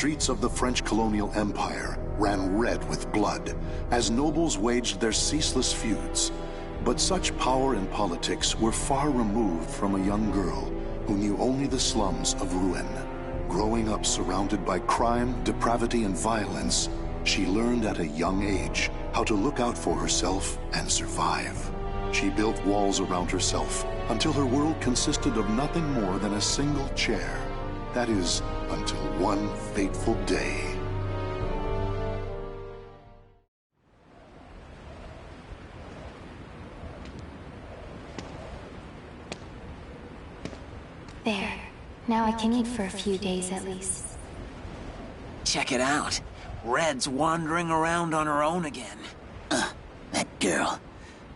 streets of the French colonial empire ran red with blood as nobles waged their ceaseless feuds. But such power in politics were far removed from a young girl who knew only the slums of Rouen. Growing up surrounded by crime, depravity, and violence, she learned at a young age how to look out for herself and survive. She built walls around herself until her world consisted of nothing more than a single chair. That is, until one fateful day. There. Now I can eat for a few days at least. Check it out. Red's wandering around on her own again. That girl.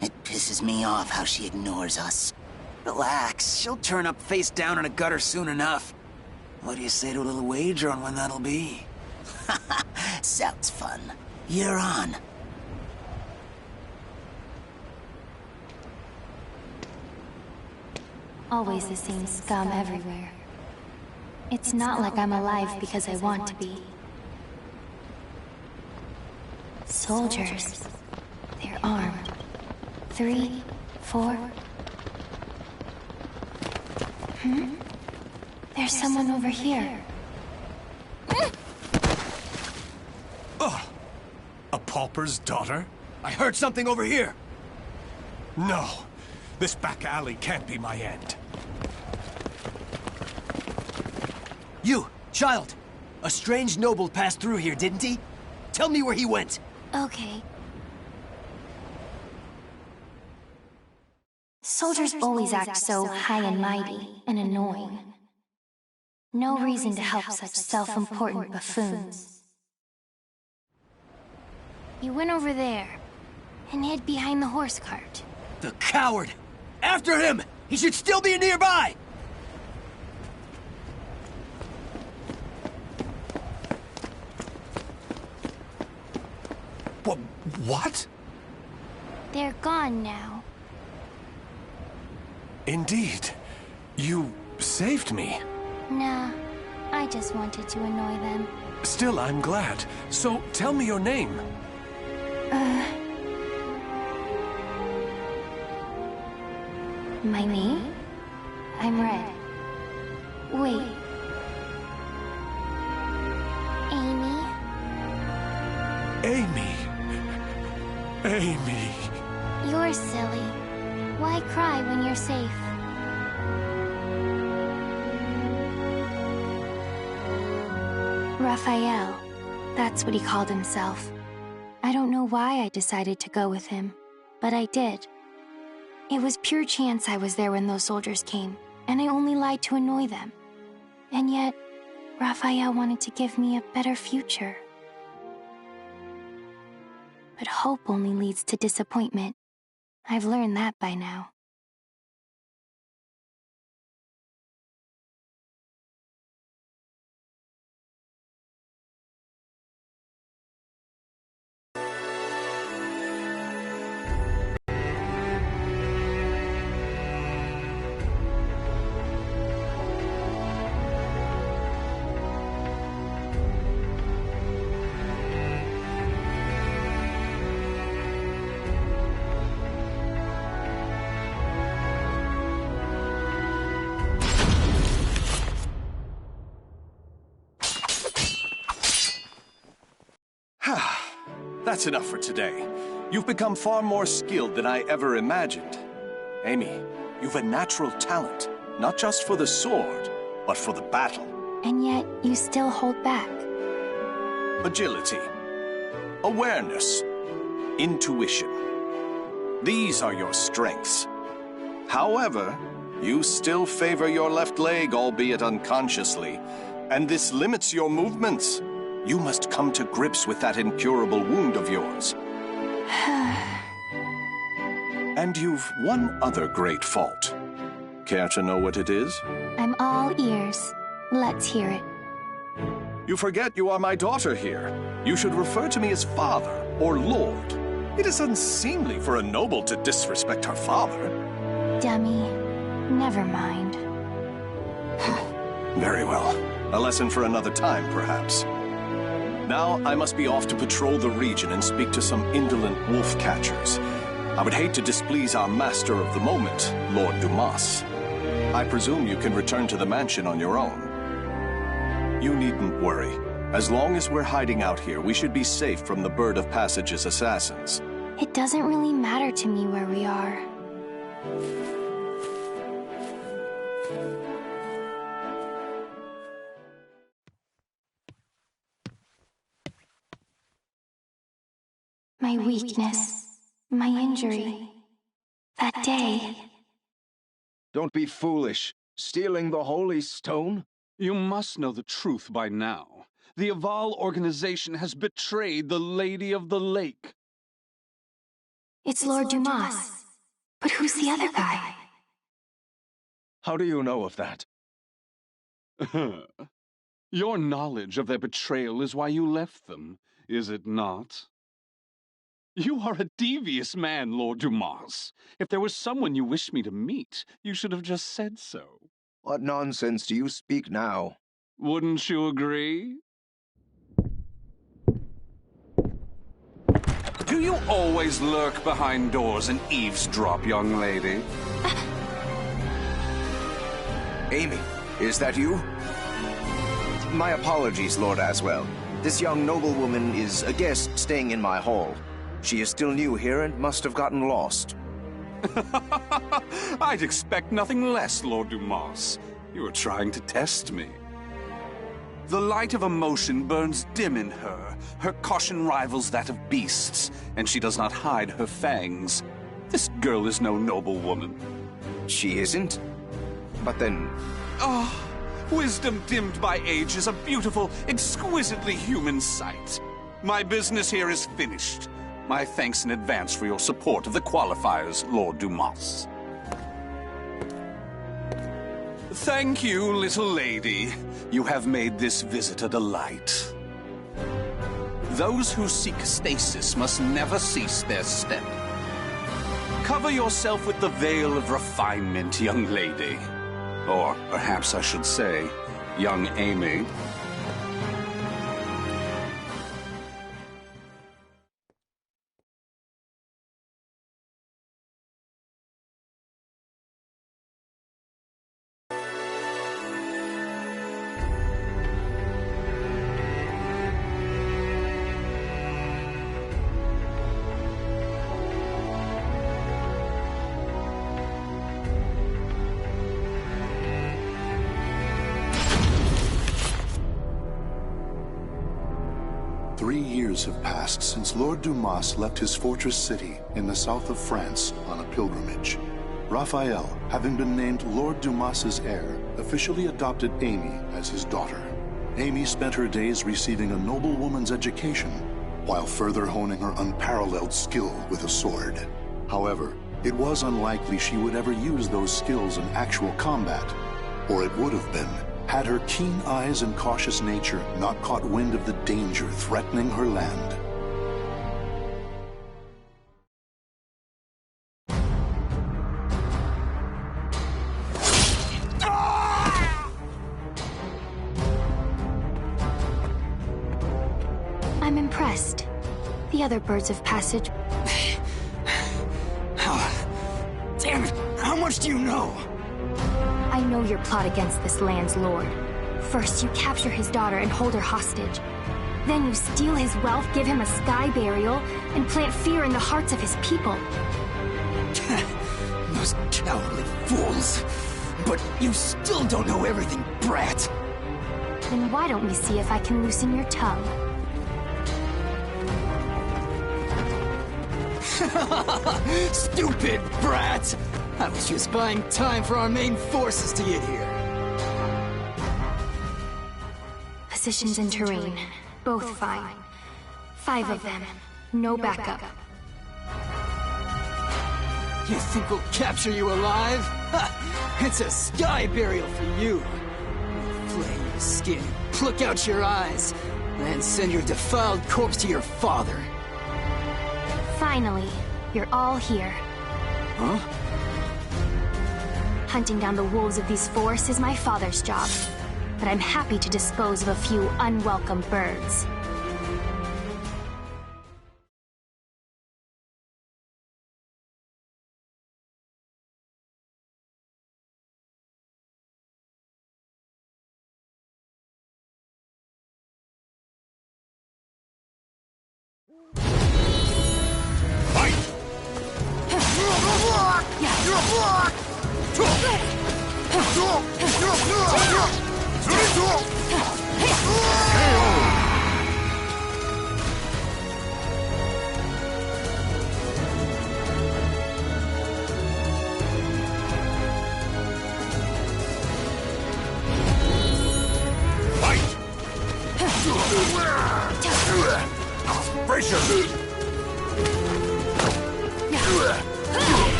It pisses me off how she ignores us. Relax, she'll turn up face down in a gutter soon enough. What do you say to a little wager on when that'll be? Sounds fun. You're on. Always the same scum everywhere. It's not like I'm alive because I want to be. Soldiers. They're armed. 3, 4... There's someone over here. Oh! A pauper's daughter? I heard something over here! No. This back alley can't be my end. You, child! A strange noble passed through here, didn't he? Tell me where he went! Okay. Soldiers always act so high and mighty and annoying. No reason to help such self-important buffoons. You went over there and hid behind the horse cart. The coward! After him! He should still be nearby! What? They're gone now. Indeed. You saved me. Nah, I just wanted to annoy them. Still, I'm glad. So, tell me your name. My name? I'm Red. Wait. Amy? Amy. Amy. You're silly. Why cry when you're safe? Raphael. That's what he called himself. I don't know why I decided to go with him, but I did. It was pure chance I was there when those soldiers came, and I only lied to annoy them. And yet, Raphael wanted to give me a better future. But hope only leads to disappointment. I've learned that by now. That's enough for today. You've become far more skilled than I ever imagined. Amy, you've a natural talent, not just for the sword, but for the battle. And yet, you still hold back. Agility, awareness, intuition. These are your strengths. However, you still favor your left leg, albeit unconsciously, and this limits your movements. You must come to grips with that incurable wound of yours. And you've one other great fault. Care to know what it is? I'm all ears. Let's hear it. You forget you are my daughter here. You should refer to me as father or lord. It is unseemly for a noble to disrespect her father. Dummy. Never mind. Very well. A lesson for another time, perhaps. Now I must be off to patrol the region and speak to some indolent wolf catchers. I would hate to displease our master of the moment, Lord Dumas. I presume you can return to the mansion on your own. You needn't worry. As long as we're hiding out here, we should be safe from the Bird of Passage's assassins. It doesn't really matter to me where we are. My weakness, my injury, that day. Don't be foolish. Stealing the Holy Stone? You must know the truth by now. The Aval organization has betrayed the Lady of the Lake. It's Lord Dumas. But who's the other guy? How do you know of that? Your knowledge of their betrayal is why you left them, is it not? You are a devious man, Lord Dumas. If there was someone you wished me to meet, you should have just said so. What nonsense do you speak now? Wouldn't you agree? Do you always lurk behind doors and eavesdrop, young lady? Amy, is that you? My apologies, Lord Aswell. This young noblewoman is a guest staying in my hall. She is still new here and must have gotten lost. I'd expect nothing less, Lord Dumas. You are trying to test me. The light of emotion burns dim in her. Her caution rivals that of beasts, and she does not hide her fangs. This girl is no noble woman. She isn't? But then... Wisdom dimmed by age is a beautiful, exquisitely human sight. My business here is finished. My thanks in advance for your support of the qualifiers, Lord Dumas. Thank you, little lady. You have made this visit a delight. Those who seek stasis must never cease their step. Cover yourself with the veil of refinement, young lady. Or perhaps I should say, young Amy. Have passed since Lord Dumas left his fortress city in the south of France on a pilgrimage. Raphael, having been named Lord Dumas's heir, officially adopted Amy as his daughter. Amy spent her days receiving a noblewoman's education, while further honing her unparalleled skill with a sword. However, it was unlikely she would ever use those skills in actual combat, or it would have been had her keen eyes and cautious nature not caught wind of the danger threatening her land. I'm impressed. The other birds of passage... Damn it! How much do you know? I know your plot against this land's lord. First, you capture his daughter and hold her hostage. Then you steal his wealth, give him a sky burial, and plant fear in the hearts of his people. Those cowardly fools. But you still don't know everything, brat. Then why don't we see if I can loosen your tongue? Stupid brat! I was just buying time for our main forces to get here. Positions and terrain, both fine. 5 of them, no backup. You think we'll capture you alive? Ha! It's a sky burial for you. We'll flay your skin, pluck out your eyes, and send your defiled corpse to your father. Finally, you're all here. Huh? Hunting down the wolves of these forests is my father's job, but I'm happy to dispose of a few unwelcome birds.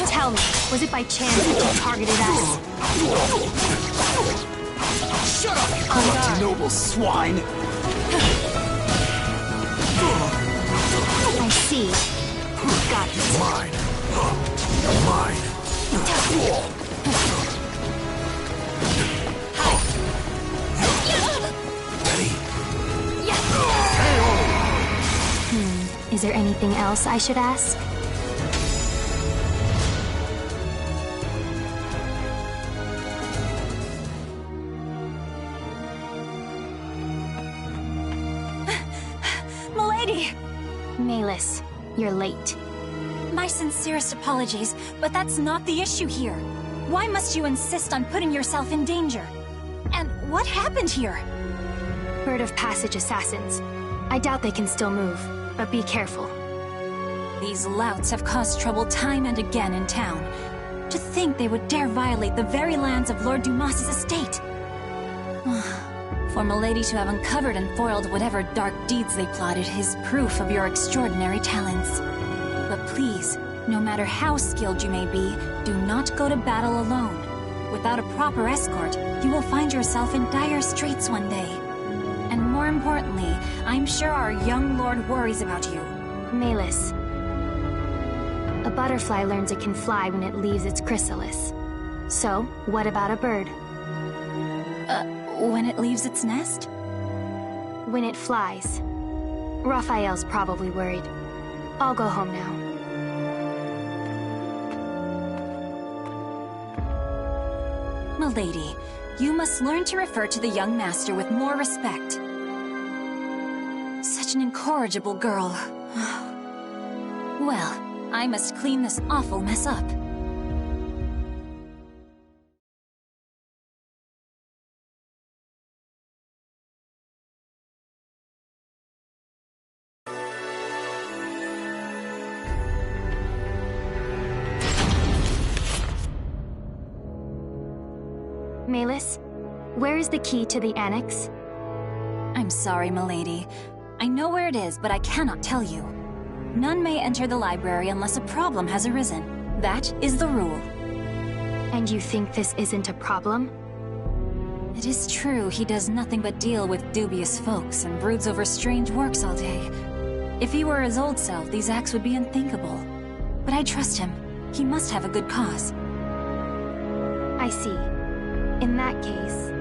Tell me, was it by chance that you targeted us? Shut up, you corrupt noble swine! I see. Got it. Mine. You're mine. Is there anything else I should ask? Malus, you're late. My sincerest apologies, but that's not the issue here. Why must you insist on putting yourself in danger? And what happened here? Bird of Passage assassins. I doubt they can still move, but be careful. These louts have caused trouble time and again in town. To think they would dare violate the very lands of Lord Dumas's estate. For Milady to have uncovered and foiled whatever dark deeds they plotted is proof of your extraordinary talents. But please, no matter how skilled you may be, do not go to battle alone. Without a proper escort, you will find yourself in dire straits one day. And more importantly, I'm sure our young lord worries about you. Malus. A butterfly learns it can fly when it leaves its chrysalis. So, what about a bird? When it leaves its nest? When it flies. Raphael's probably worried. I'll go home now. Milady, you must learn to refer to the young master with more respect. Such an incorrigible girl. Well, I must clean this awful mess up. Malus, where is the key to the annex? I'm sorry, milady. I know where it is, but I cannot tell you. None may enter the library unless a problem has arisen. That is the rule. And you think this isn't a problem? It is true he does nothing but deal with dubious folks and broods over strange works all day. If he were his old self, these acts would be unthinkable. But I trust him. He must have a good cause. I see. In that case,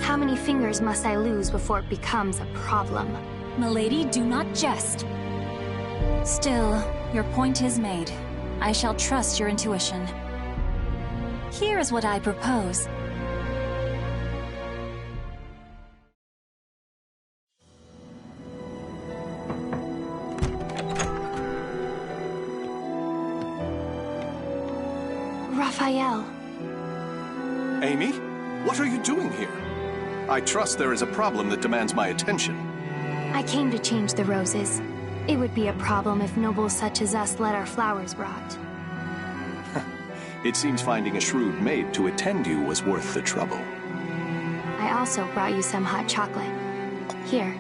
how many fingers must I lose before it becomes a problem? Milady, do not jest. Still, your point is made. I shall trust your intuition. Here is what I propose. Raphael. Amy, what are you doing here? I trust there is a problem that demands my attention. I came to change the roses. It would be a problem if nobles such as us let our flowers rot. It seems finding a shrewd maid to attend you was worth the trouble. I also brought you some hot chocolate. Here.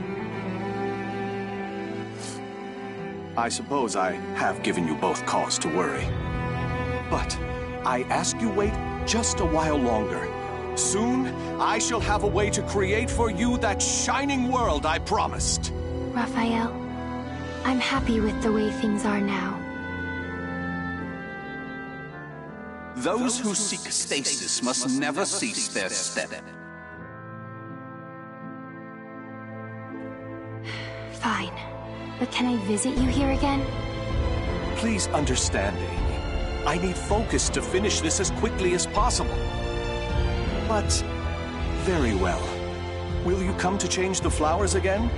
I suppose I have given you both cause to worry. But I ask you wait just a while longer. Soon, I shall have a way to create for you that shining world I promised. Raphael, I'm happy with the way things are now. Those who seek stasis must never cease their step. Fine. But can I visit you here again? Please understand, Amy. I need focus to finish this as quickly as possible. But, very well. Will you come to change the flowers again?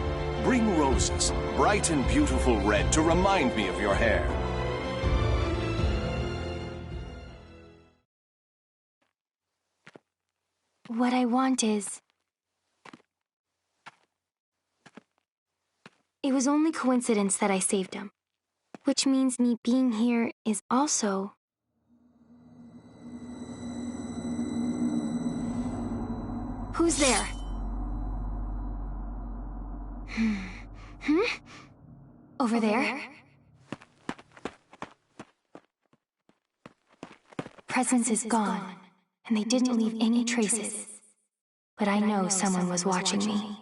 Bring roses, bright and beautiful red, to remind me of your hair. What I want is... It was only coincidence that I saved him. Which means me being here is also... Who's there? Over there? Presence is gone, and they didn't leave any traces. But I know someone was watching me.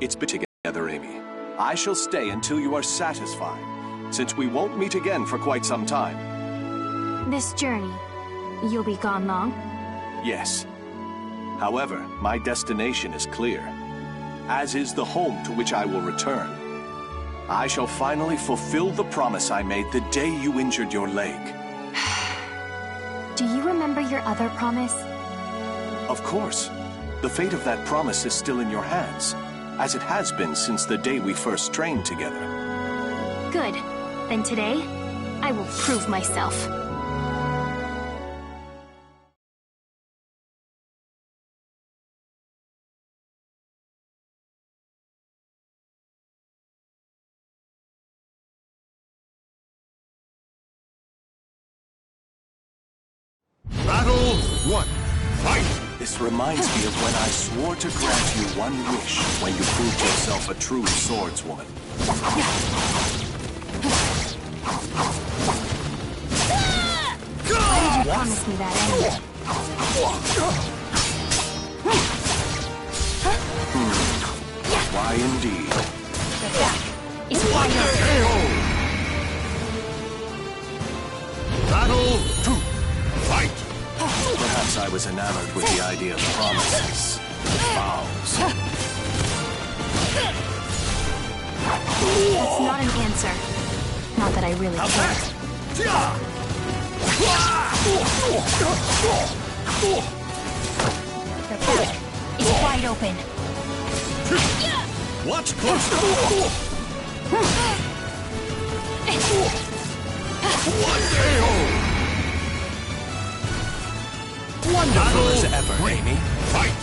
It's been together, Amy. I shall stay until you are satisfied, since we won't meet again for quite some time. This journey, you'll be gone long? Yes. However, my destination is clear, as is the home to which I will return. I shall finally fulfill the promise I made the day you injured your leg. Do you remember your other promise? Of course. The fate of that promise is still in your hands, as it has been since the day we first trained together. Good. Then today, I will prove myself. Battle 1. Fight! This reminds me of when I swore to grant you one wish when you proved yourself a true swordswoman. Why did you promise me that anyway? Why indeed? The back is wide open. Battle 2. Fight! Perhaps I was enamored with the idea of promises, vows. That's not an answer. Not that I really care. The back is wide open. Watch closer! Wonderful as ever, Amy. Fight!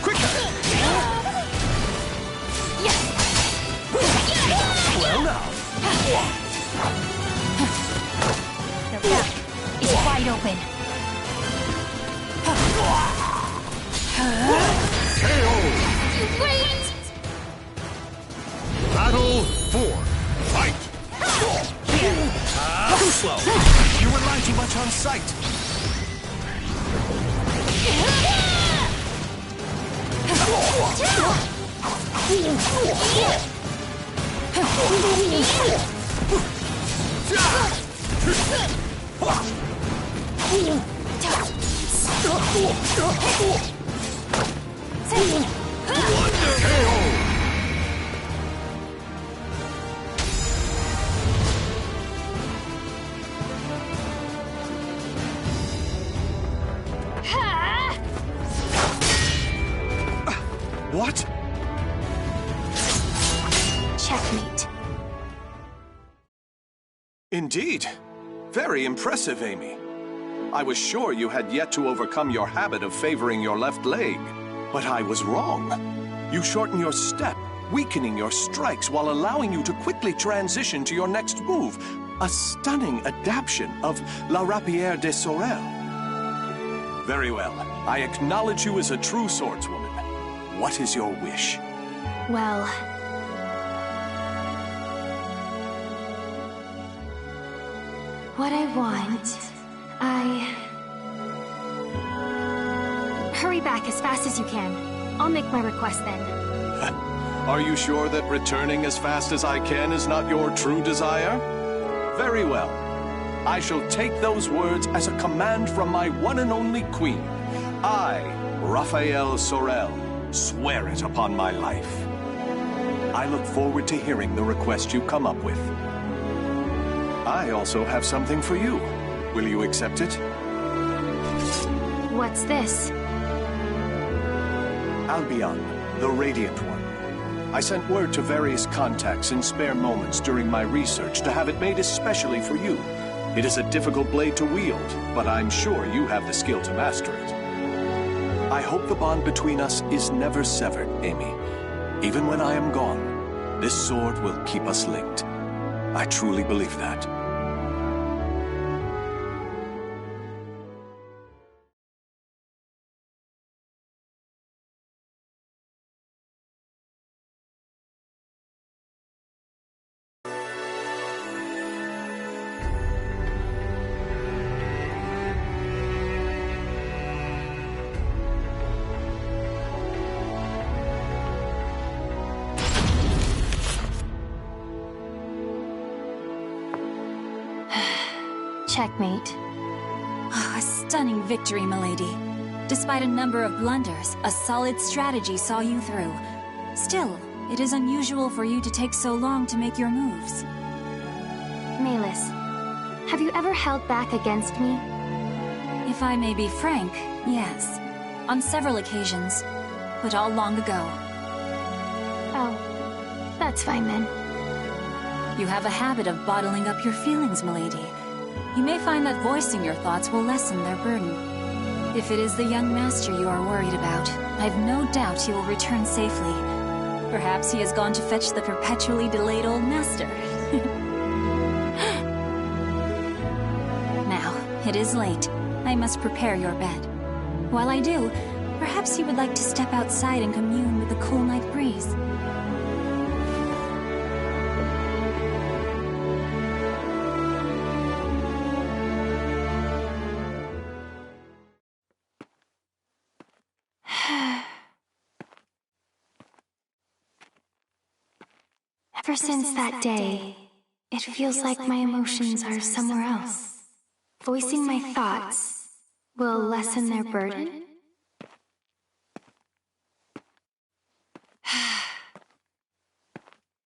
Quicker! Well now. The back is wide open. Wait! Battle 4. Fight! Too slow. You rely too much on sight. What? Checkmate. Indeed. Very impressive, Amy. I was sure you had yet to overcome your habit of favoring your left leg. But I was wrong. You shorten your step, weakening your strikes while allowing you to quickly transition to your next move. A stunning adaptation of La Rapière de Sorel. Very well. I acknowledge you as a true swordswoman. What is your wish? Well... what I want... Hurry back as fast as you can. I'll make my request then. Are you sure that returning as fast as I can is not your true desire? Very well. I shall take those words as a command from my one and only queen. I, Raphael Sorel, swear it upon my life. I look forward to hearing the request you come up with. I also have something for you. Will you accept it? What's this? Albion, the Radiant One. I sent word to various contacts in spare moments during my research to have it made especially for you. It is a difficult blade to wield, but I'm sure you have the skill to master it. I hope the bond between us is never severed, Amy. Even when I am gone, this sword will keep us linked. I truly believe that. Checkmate. Oh, a stunning victory, milady. Despite a number of blunders, a solid strategy saw you through. Still, it is unusual for you to take so long to make your moves. Malus, have you ever held back against me? If I may be frank, yes. On several occasions, but all long ago. Oh, that's fine then. You have a habit of bottling up your feelings, milady. You may find that voicing your thoughts will lessen their burden. If it is the young master you are worried about, I've no doubt he will return safely. Perhaps he has gone to fetch the perpetually delayed old master. Now, it is late. I must prepare your bed. While I do, perhaps you would like to step outside and commune with the cool night breeze. Ever since that day, it feels like my emotions are somewhere else. Voicing my thoughts will lessen their burden?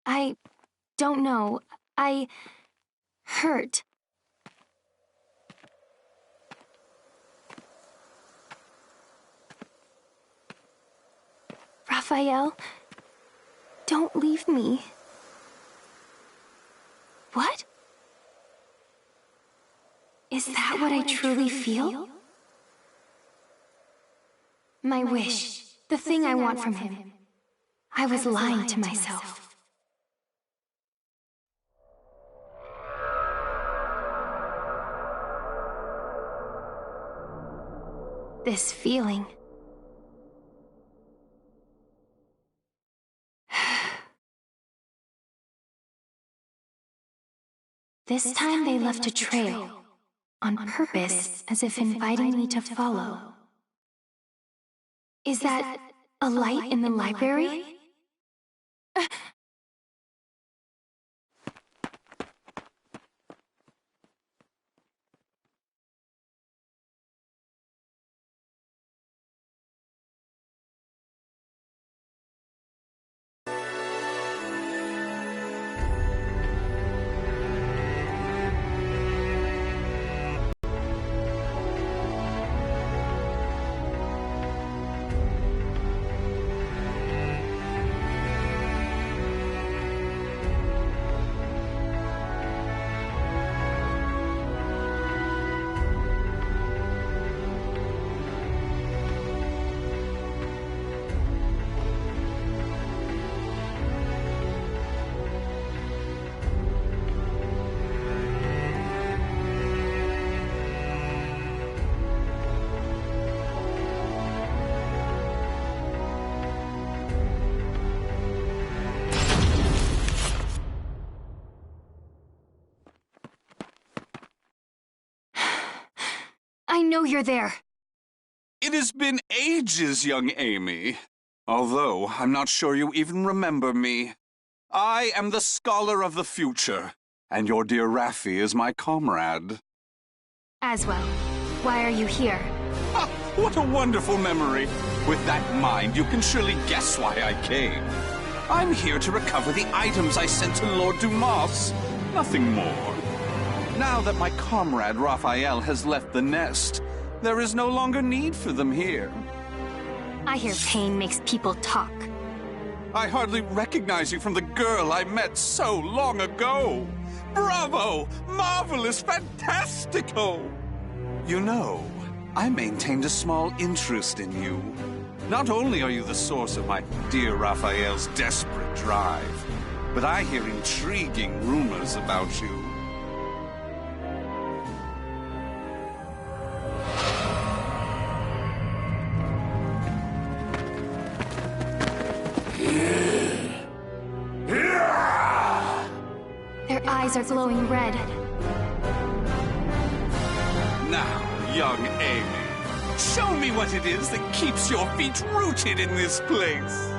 I don't know. I hurt. Raphael, don't leave me. What? Is that what I truly feel? My wish, the thing I want from him. I was lying to myself. This feeling. This time they left a trail. on purpose, as if inviting me to follow. Is that a light in the library? I know you're there. It has been ages, young Amy. Although, I'm not sure you even remember me. I am the Scholar of the Future, and your dear Raffi is my comrade. Aswell, why are you here? Ah, what a wonderful memory. With that in mind, you can surely guess why I came. I'm here to recover the items I sent to Lord Dumas. Nothing more. Now that my comrade Raphael has left the nest, there is no longer need for them here. I hear pain makes people talk. I hardly recognize you from the girl I met so long ago. Bravo! Marvelous! Fantastico! You know, I maintained a small interest in you. Not only are you the source of my dear Raphael's desperate drive, but I hear intriguing rumors about you. Their eyes are glowing red. Now, young Amy, show me what it is that keeps your feet rooted in this place.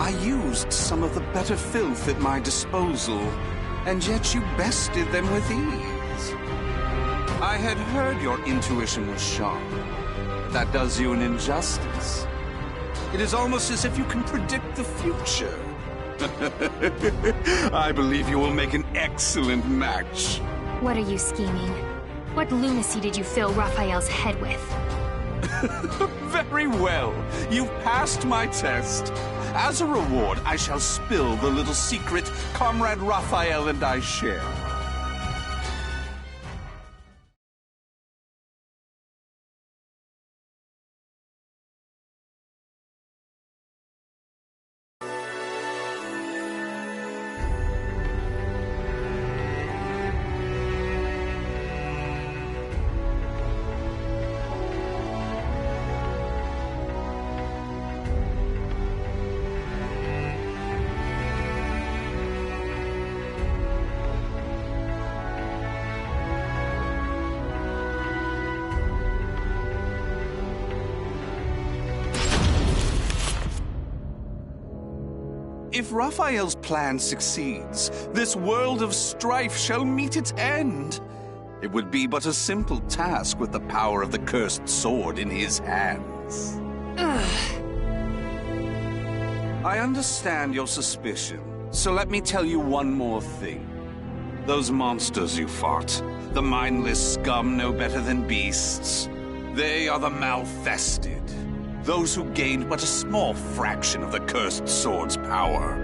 I used some of the better filth at my disposal, and yet you bested them with ease. I had heard your intuition was sharp. That does you an injustice. It is almost as if you can predict the future. I believe you will make an excellent match. What are you scheming? What lunacy did you fill Raphael's head with? Very well. You've passed my test. As a reward, I shall spill the little secret Comrade Raphael and I share. If Raphael's plan succeeds, this world of strife shall meet its end. It would be but a simple task with the power of the cursed sword in his hands. I understand your suspicion, so let me tell you one more thing. Those monsters you fought, the mindless scum no better than beasts, they are the Malfested. Those who gained but a small fraction of the cursed sword's power.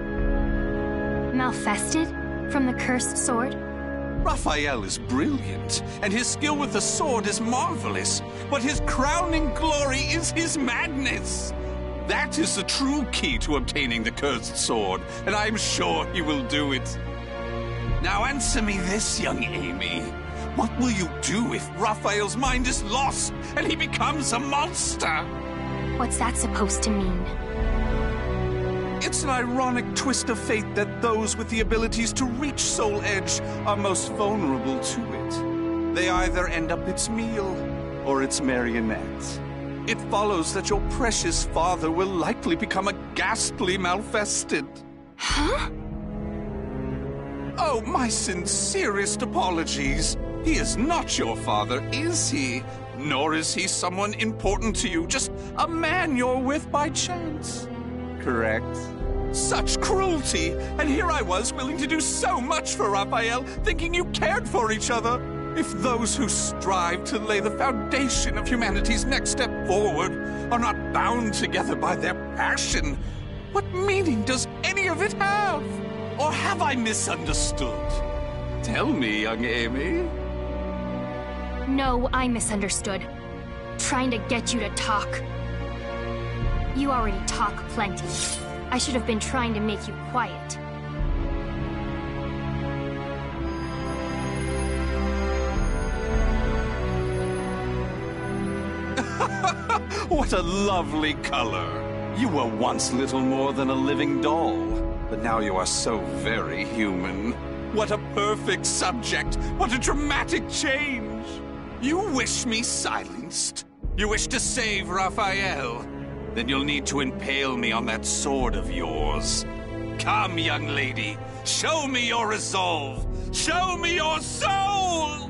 Malfested? From the cursed sword? Raphael is brilliant, and his skill with the sword is marvelous, but his crowning glory is his madness. That is the true key to obtaining the cursed sword, and I am sure he will do it. Now answer me this, young Amy. What will you do if Raphael's mind is lost and he becomes a monster? What's that supposed to mean? It's an ironic twist of fate that those with the abilities to reach Soul Edge are most vulnerable to it. They either end up its meal or its marionette. It follows that your precious father will likely become a ghastly Malfested. Huh? Oh, my sincerest apologies. He is not your father, is he? Nor is he someone important to you, just a man you're with by chance. Correct? Such cruelty! And here I was willing to do so much for Raphael, thinking you cared for each other. If those who strive to lay the foundation of humanity's next step forward are not bound together by their passion, what meaning does any of it have? Or have I misunderstood? Tell me, young Amy. No, I misunderstood. Trying to get you to talk. You already talk plenty. I should have been trying to make you quiet. What a lovely color. You were once little more than a living doll, but now you are so very human. What a perfect subject! What a dramatic change! You wish me silenced? You wish to save Raphael? Then you'll need to impale me on that sword of yours. Come, young lady, show me your resolve! Show me your soul!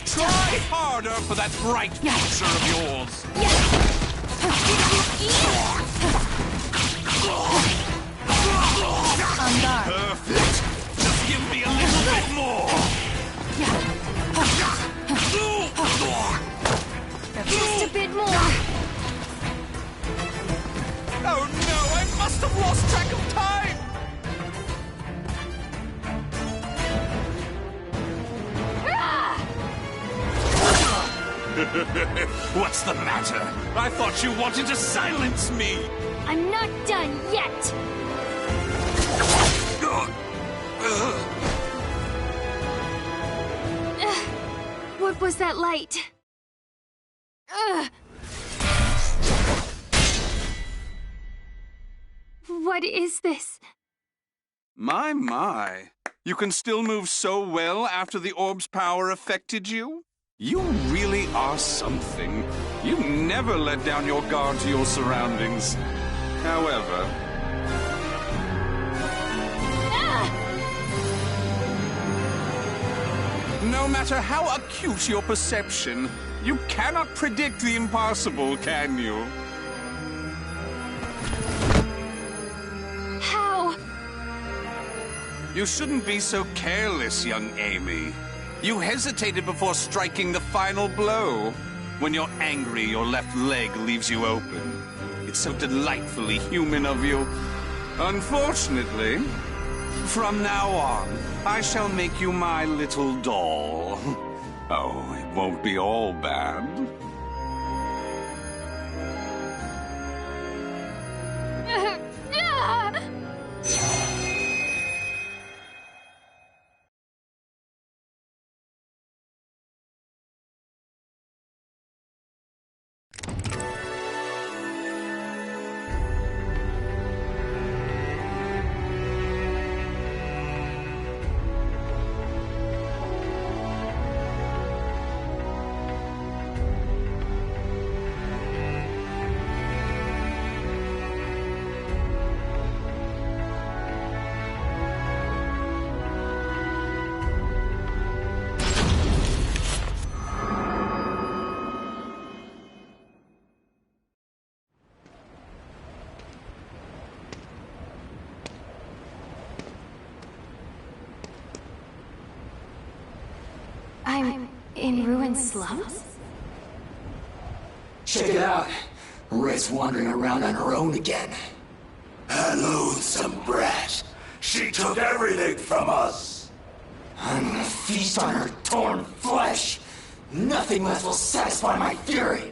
Try harder for that bright future of yours. On guard. Perfect. Just give me a little bit more. Just a bit more. Oh no, I must have lost track of time. What's the matter? I thought you wanted to silence me! I'm not done yet! What was that light? Ugh! What is this? My. You can still move so well after the orb's power affected you? You really are something. You never let down your guard to your surroundings. However... No matter how acute your perception, you cannot predict the impossible, can you? How? You shouldn't be so careless, young Amy. You hesitated before striking the final blow. When you're angry, your left leg leaves you open. It's so delightfully human of you. Unfortunately, from now on, I shall make you my little doll. Oh, it won't be all bad. I'm in ruined slums? Check it out. Red's wandering around on her own again. A loathsome brat. She took everything from us. I'm gonna feast on her torn flesh. Nothing less will satisfy my fury.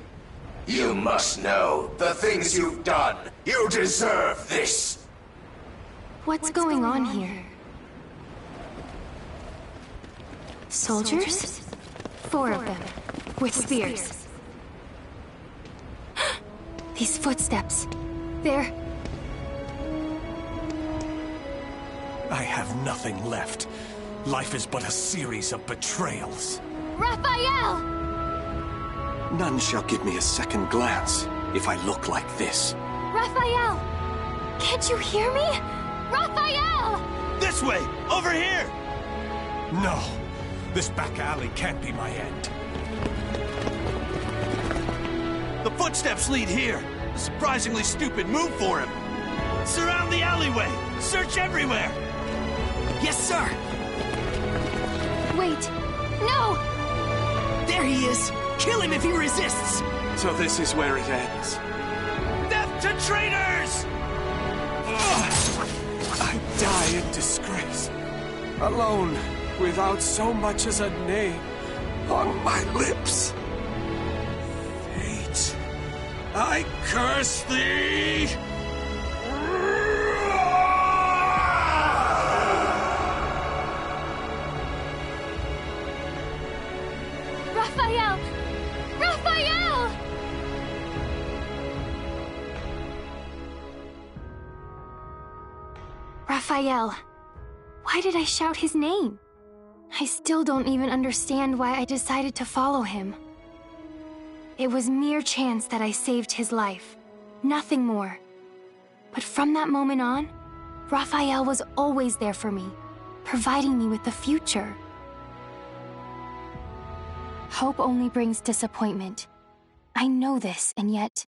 You must know the things you've done. You deserve this. What's going on here? Soldiers? 4 of them, with spears. These footsteps. They're... I have nothing left. Life is but a series of betrayals. Raphael! None shall give me a second glance if I look like this. Raphael! Can't you hear me? Raphael! This way! Over here! No. This back alley can't be my end. The footsteps lead here. A surprisingly stupid move for him. Surround the alleyway! Search everywhere! Yes, sir! Wait! No! There he is! Kill him if he resists! So this is where it ends. Death to traitors! I die in disgrace. Alone, without so much as a name on my lips. Fate, I curse thee! Raphael! Raphael! Raphael. Why did I shout his name? I still don't even understand why I decided to follow him. It was mere chance that I saved his life. Nothing more. But from that moment on, Raphael was always there for me, providing me with the future. Hope only brings disappointment. I know this, and yet...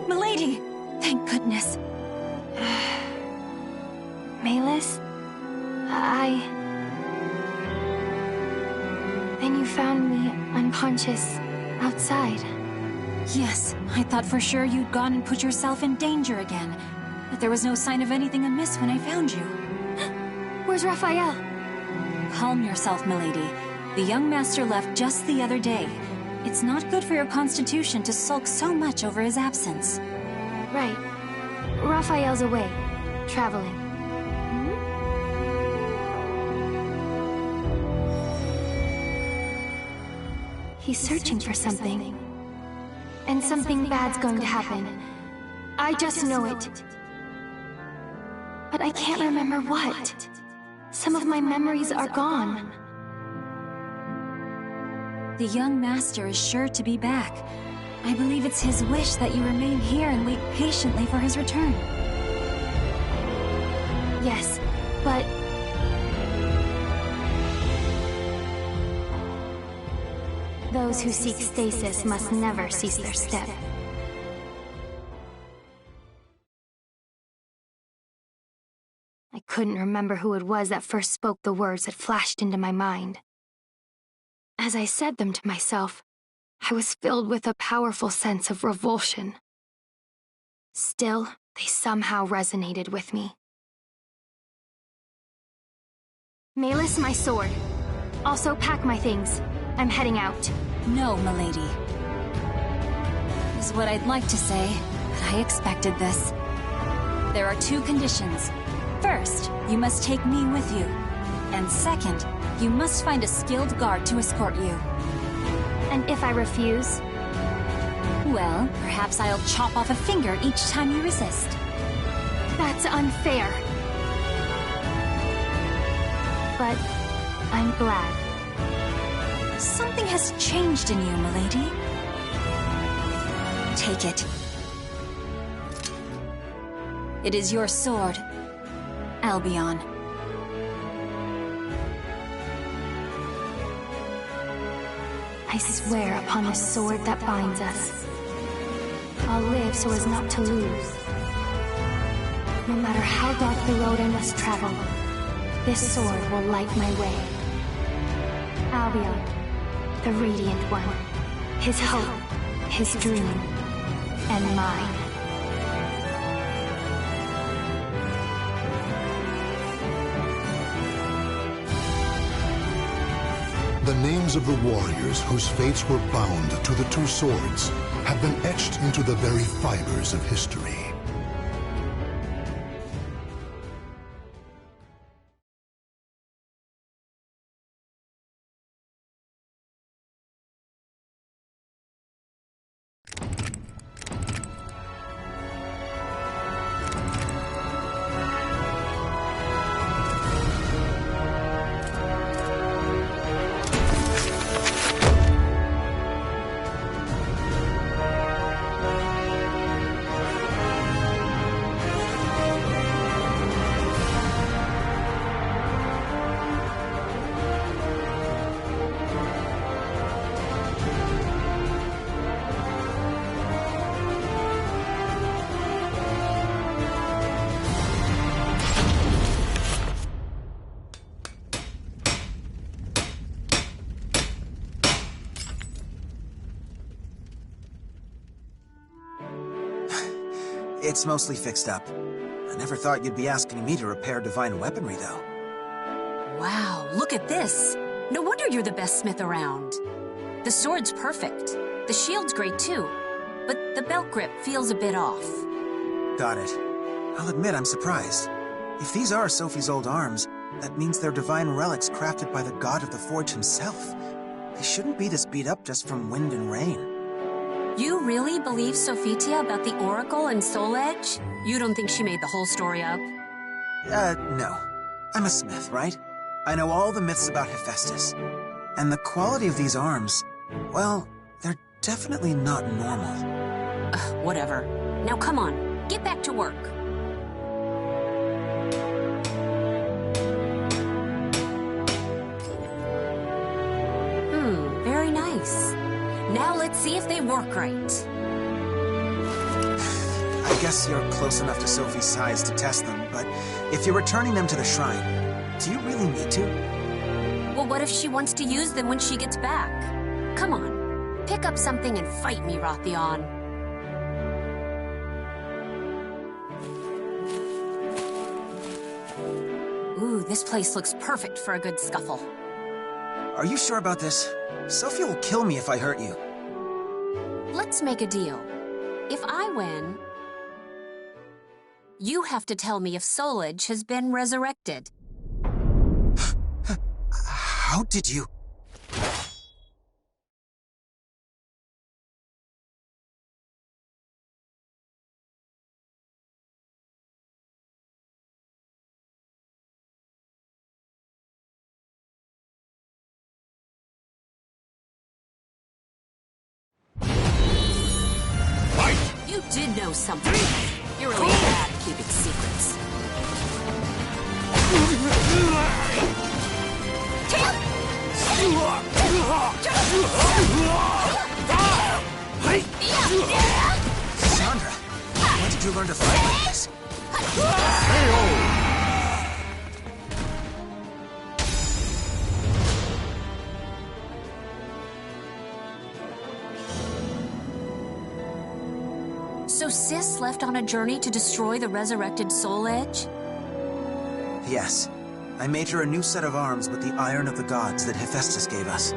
Milady! Thank goodness. Malus? Then found me unconscious outside. Yes, I thought for sure you'd gone and put yourself in danger again. But there was no sign of anything amiss when I found you. Where's Raphael? Calm yourself, milady. The young master left just the other day. It's not good for your constitution to sulk so much over his absence. Right. Raphael's away, traveling. He's searching for something. And something bad's going to happen. I just know it. But I can't remember what. Some of my memories are gone. The young master is sure to be back. I believe it's his wish that you remain here and wait patiently for his return. Yes, but... those who seek stasis must never cease their step. I couldn't remember who it was that first spoke the words that flashed into my mind. As I said them to myself, I was filled with a powerful sense of revulsion. Still, they somehow resonated with me. Malus, my sword. Also pack my things. I'm heading out. No, milady. Is what I'd like to say, but I expected this. There are 2 conditions. First, you must take me with you. And second, you must find a skilled guard to escort you. And if I refuse? Well, perhaps I'll chop off a finger each time you resist. That's unfair. But I'm glad. Something has changed in you, milady. Take it. It is your sword, Albion. I swear upon the sword that binds us. I'll live so as not to lose. No matter how dark the road I must travel, this sword will light my way. Albion, the Radiant One, his hope, his dream, and mine. The names of the warriors whose fates were bound to the 2 swords have been etched into the very fibers of history. It's mostly fixed up. I never thought you'd be asking me to repair divine weaponry, though. Wow, look at this. No wonder you're the best smith around. The sword's perfect. The shield's great, too. But the belt grip feels a bit off. Got it. I'll admit I'm surprised. If these are Sophie's old arms, that means they're divine relics crafted by the god of the forge himself. They shouldn't be this beat up just from wind and rain. You really believe Sophitia about the Oracle and Soul Edge? You don't think she made the whole story up? No. I'm a smith, right? I know all the myths about Hephaestus. And the quality of these arms, well, they're definitely not normal. Whatever. Now come on, get back to work. Very nice. Now let's see if they work right. I guess you're close enough to Sophie's size to test them, but if you're returning them to the shrine, do you really need to? Well, what if she wants to use them when she gets back? Come on, pick up something and fight me, Rothion. Ooh, this place looks perfect for a good scuffle. Are you sure about this? Sophie will kill me if I hurt you. Let's make a deal. If I win, you have to tell me if Solage has been resurrected. How did you... You did know something. You're really bad at keeping secrets. Cassandra, when did you learn to fight like this? So Sis left on a journey to destroy the resurrected Soul Edge? Yes. I made her a new set of arms with the Iron of the Gods that Hephaestus gave us.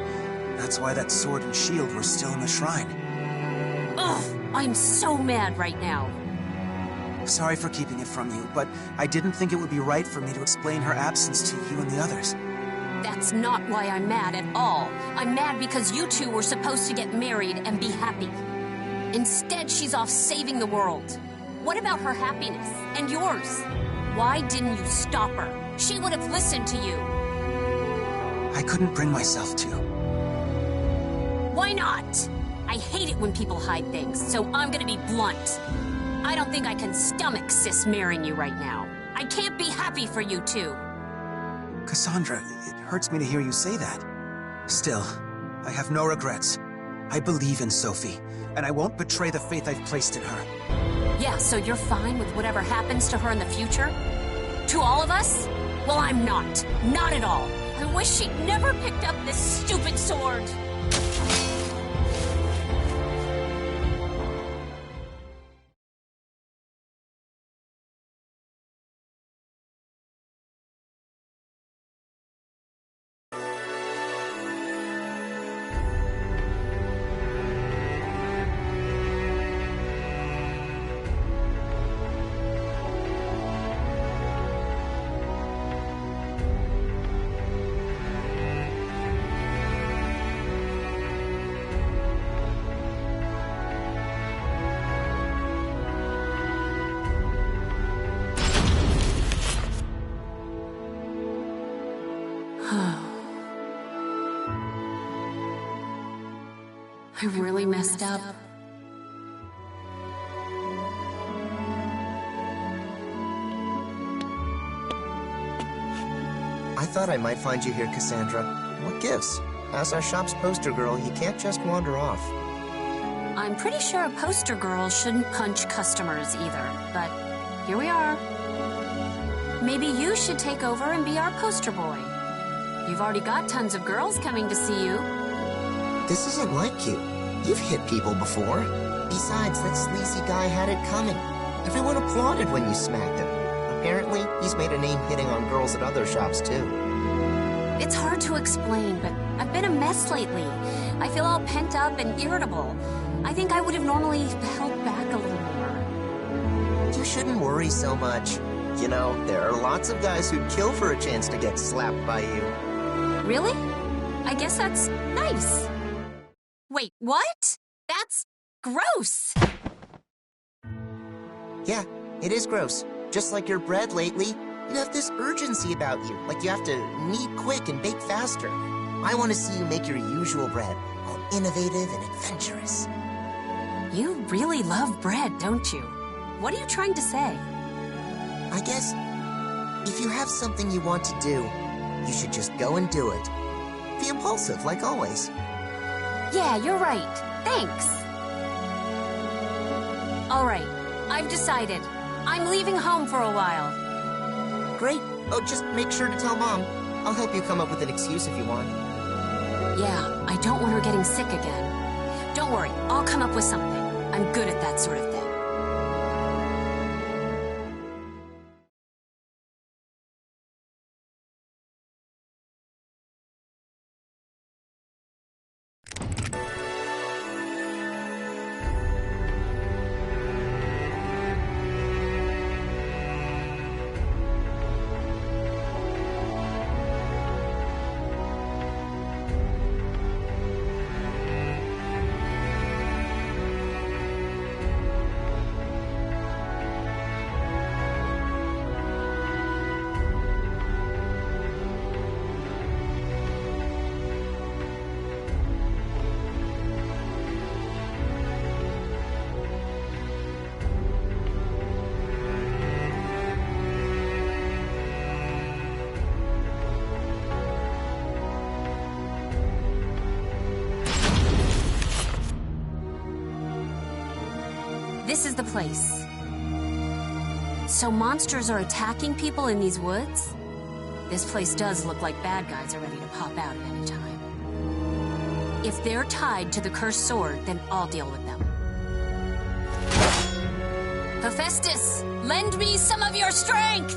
That's why that sword and shield were still in the shrine. Ugh, I'm so mad right now. Sorry for keeping it from you, but I didn't think it would be right for me to explain her absence to you and the others. That's not why I'm mad at all. I'm mad because you two were supposed to get married and be happy. Instead, she's off saving the world. What about her happiness? And yours? Why didn't you stop her? She would have listened to you. I couldn't bring myself to. Why not? I hate it when people hide things, so I'm gonna be blunt. I don't think I can stomach Sis marrying you right now. I can't be happy for you two. Cassandra, it hurts me to hear you say that. Still, I have no regrets. I believe in Sophie, and I won't betray the faith I've placed in her. Yeah, so you're fine with whatever happens to her in the future? To all of us? Well, I'm not. Not at all. I wish she'd never picked up this stupid sword. I really messed up. I thought I might find you here, Cassandra. What gives? As our shop's poster girl, you can't just wander off. I'm pretty sure a poster girl shouldn't punch customers either, but here we are. Maybe you should take over and be our poster boy. You've already got tons of girls coming to see you. This isn't like you. You've hit people before. Besides, that sleazy guy had it coming. Everyone applauded when you smacked him. Apparently, he's made a name hitting on girls at other shops, too. It's hard to explain, but I've been a mess lately. I feel all pent up and irritable. I think I would have normally held back a little more. You shouldn't worry so much. You know, there are lots of guys who'd kill for a chance to get slapped by you. Really? I guess that's nice. Wait, what? That's gross! Yeah, it is gross. Just like your bread lately, you have this urgency about you, like you have to knead quick and bake faster. I want to see you make your usual bread, all innovative and adventurous. You really love bread, don't you? What are you trying to say? I guess, if you have something you want to do, you should just go and do it. Be impulsive, like always. Yeah, you're right. Thanks. All right, I've decided. I'm leaving home for a while. Great. Oh, just make sure to tell Mom. I'll help you come up with an excuse if you want. Yeah, I don't want her getting sick again. Don't worry, I'll come up with something. I'm good at that sort of thing. This is the place. So monsters are attacking people in these woods? This place does look like bad guys are ready to pop out at any time. If they're tied to the cursed sword, then I'll deal with them. Hephaestus, lend me some of your strength!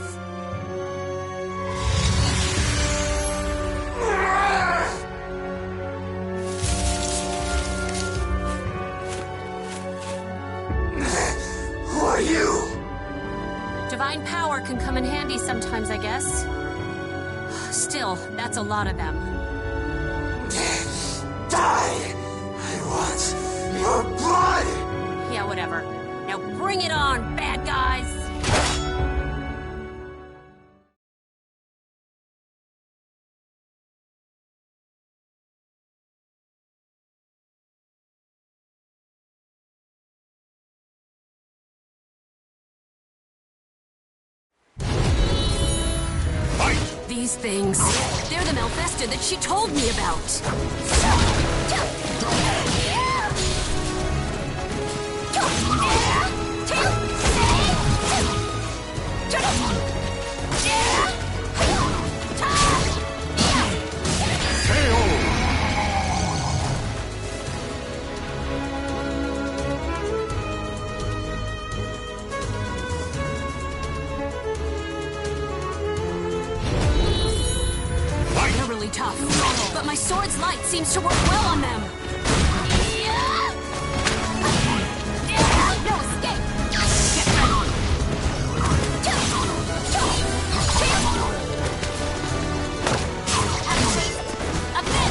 Who are you? Divine power can come in handy sometimes, I guess. Still, that's a lot of them. Die! I want your blood! Yeah, whatever. Now bring it on, bad guys! These things, they're the Malfesta that she told me about. They're really tough, but my sword's light seems to work well on them. No escape! Get ready! A bit!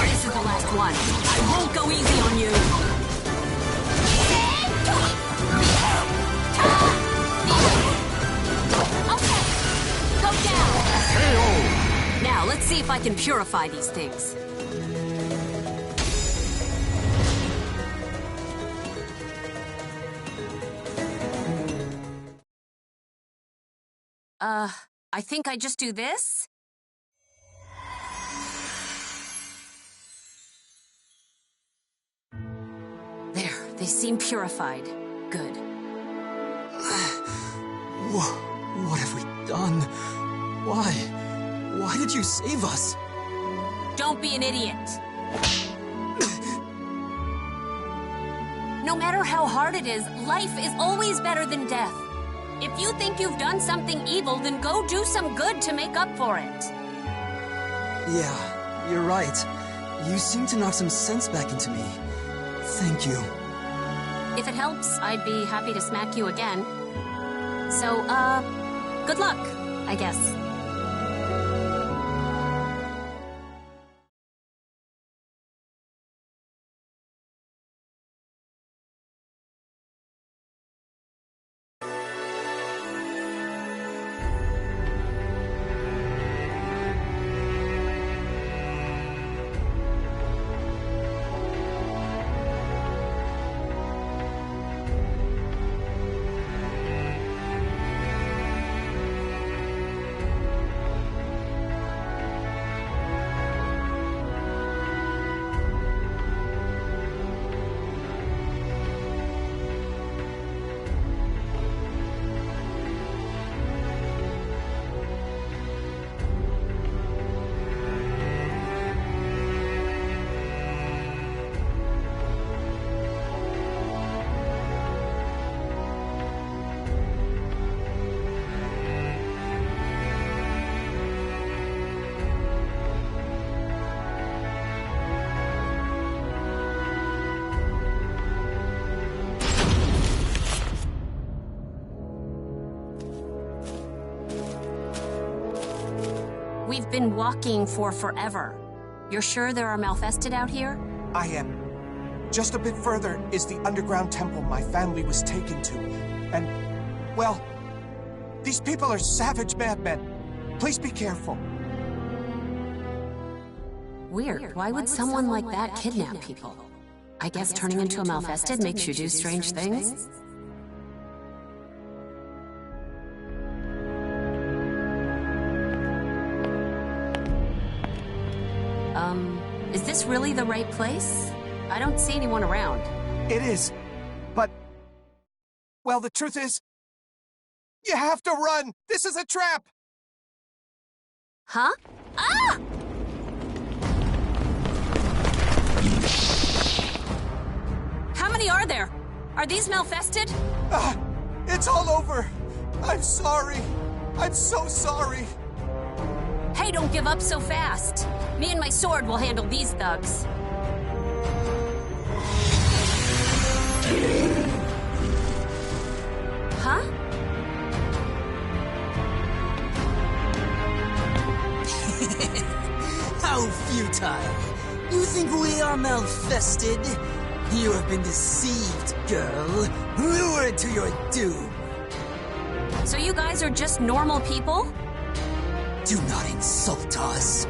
This is the last one. I won't go easy on you. Okay, go down. Now let's see if I can purify these things. I think I just do this? There, they seem purified. Good. What have we done? Why? Why did you save us? Don't be an idiot. No matter how hard it is, life is always better than death. If you think you've done something evil, then go do some good to make up for it. Yeah, you're right. You seem to knock some sense back into me. Thank you. If it helps, I'd be happy to smack you again. So, good luck, I guess. been walking for forever. You're sure there are Malfested out here? I am. Just a bit further is the underground temple my family was taken to. And, well, these people are savage madmen. Please be careful. Weird. Why would someone like that kidnap people? I guess turning into a Malfested makes you do strange things? Is this really the right place? I don't see anyone around. It is, but... well, the truth is... you have to run! This is a trap! Huh? Ah! How many are there? Are these Malfested? It's all over! I'm sorry! I'm so sorry! Hey, don't give up so fast. Me and my sword will handle these thugs. Huh? How futile. You think we are Malfested? You have been deceived, girl. Lured to your doom. So you guys are just normal people? Do not insult us.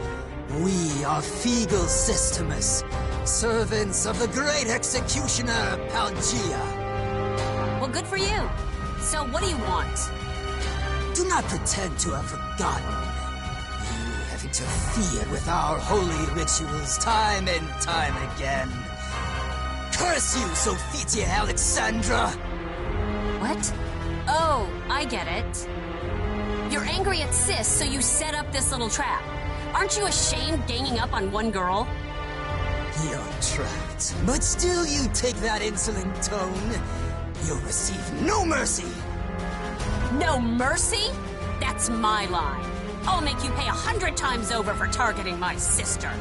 We are Feegle Systemus, servants of the great executioner, Palgia. Well, good for you. So what do you want? Do not pretend to have forgotten. You have interfered with our holy rituals time and time again. Curse you, Sophitia Alexandra! What? Oh, I get it. You're angry at Sis, so you set up this little trap. Aren't you ashamed ganging up on one girl? You're trapped, but still you take that insolent tone. You'll receive no mercy. No mercy? That's my line. I'll make you pay 100 times over for targeting my sister.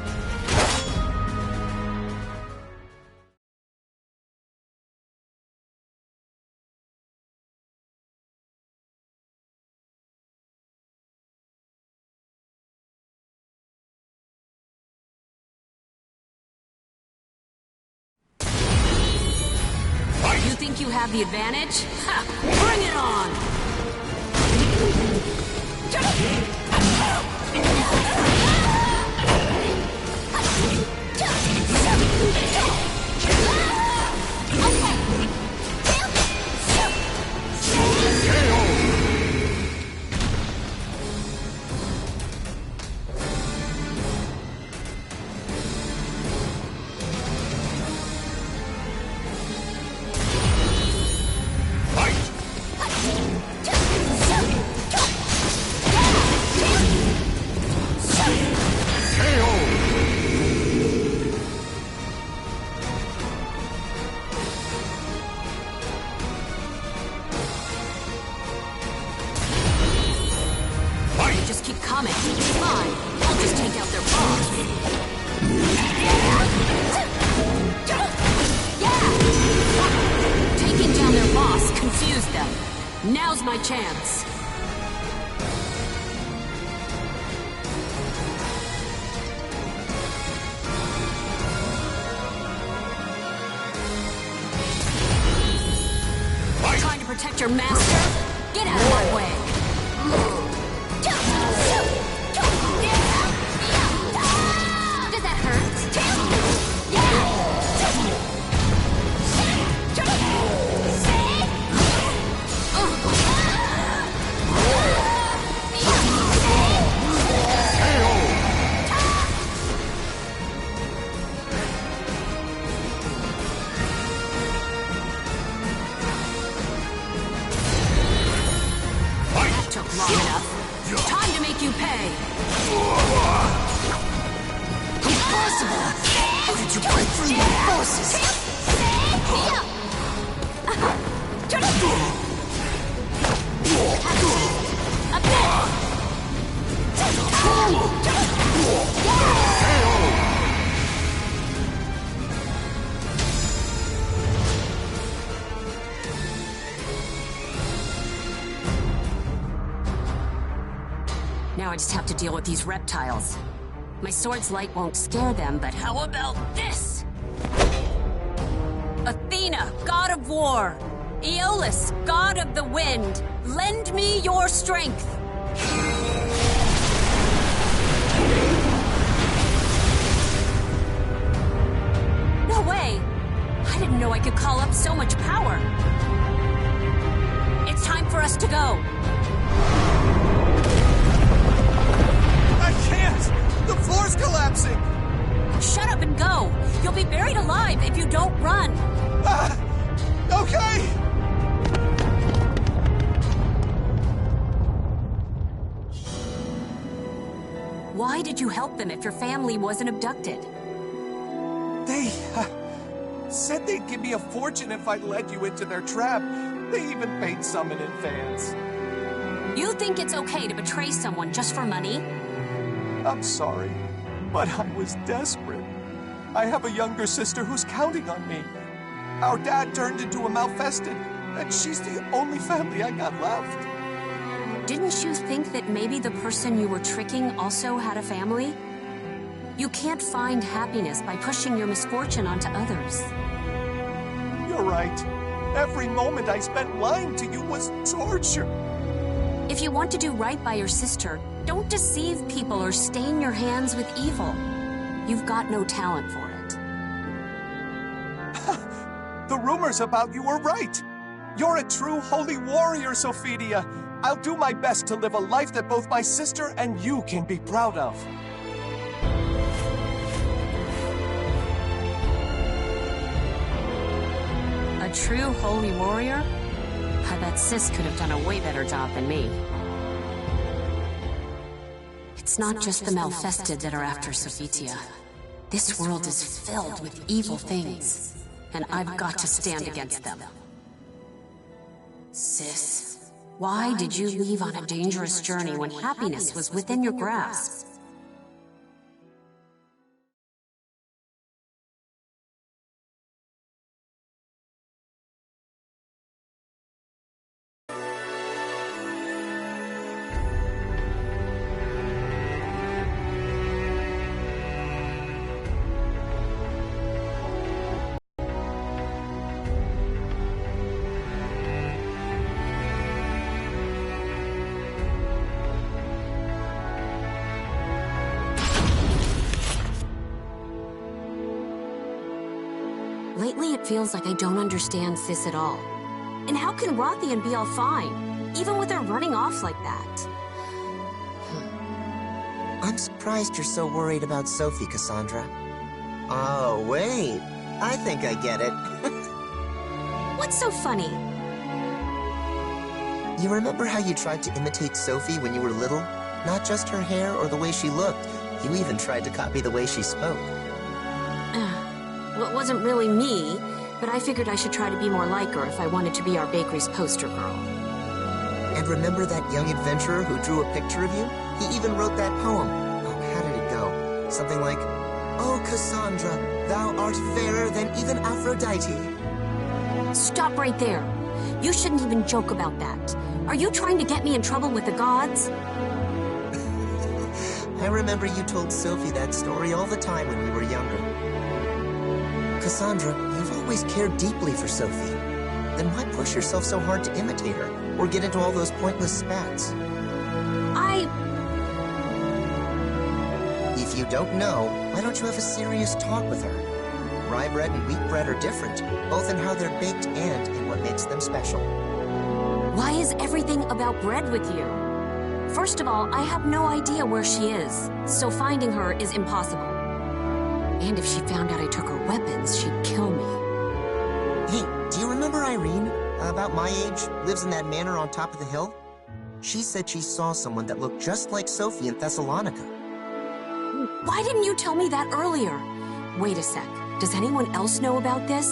You think you have the advantage? Ha! Bring it on! Just keep coming. Fine. I'll just take out their boss. Yeah! Taking down their boss confused them. Now's my chance. Trying to protect your master? Get out of my way. Did that hurt? Took long enough. Time to make you pay. Impossible! How did you break through my forces? Now Now I just have to deal with these reptiles. My sword's light won't scare them, but how about this? Athena, god of war. Aeolus, god of the wind. Lend me your strength. No way! I didn't know I could call up so much power. It's time for us to go. I can't! The floor's collapsing! Shut up and go! You'll be buried alive if you don't run! Okay! Why did you help them if your family wasn't abducted? They said they'd give me a fortune if I led you into their trap. They even paid some in advance. You think it's okay to betray someone just for money? I'm sorry, but I was desperate. I have a younger sister who's counting on me. Our dad turned into a malfested, and she's the only family I got left. Didn't you think that maybe the person you were tricking also had a family? You can't find happiness by pushing your misfortune onto others. You're right. Every moment I spent lying to you was torture. If you want to do right by your sister, don't deceive people or stain your hands with evil. You've got no talent for it. The rumors about you were right. You're a true holy warrior, Sophia. I'll do my best to live a life that both my sister and you can be proud of. A true holy warrior? I bet Sis could have done a way better job than me. It's not just the malfested that are after Sophia. This world is filled with evil things, and I've got to stand against them. Sis, why did you leave on a dangerous journey when happiness was within your grasp? Lately, it feels like I don't understand Sis at all. And how can Rothian be all fine, even with her running off like that? I'm surprised you're so worried about Sophie, Cassandra. Oh, wait. I think I get it. What's so funny? You remember how you tried to imitate Sophie when you were little? Not just her hair or the way she looked. You even tried to copy the way she spoke. Well, it wasn't really me, but I figured I should try to be more like her if I wanted to be our bakery's poster girl. And remember that young adventurer who drew a picture of you? He even wrote that poem. Oh, how did it go? Something like, "Oh, Cassandra, thou art fairer than even Aphrodite." Stop right there. You shouldn't even joke about that. Are you trying to get me in trouble with the gods? I remember you told Sophie that story all the time when we were younger. Cassandra, you've always cared deeply for Sophie. Then why push yourself so hard to imitate her, or get into all those pointless spats? If you don't know, why don't you have a serious talk with her? Rye bread and wheat bread are different, both in how they're baked and in what makes them special. Why is everything about bread with you? First of all, I have no idea where she is, so finding her is impossible. And if she found out I took her weapons, she'd kill me. Hey, do you remember Irene? About my age, lives in that manor on top of the hill? She said she saw someone that looked just like Sophie in Thessalonica. Why didn't you tell me that earlier? Wait a sec. Does anyone else know about this?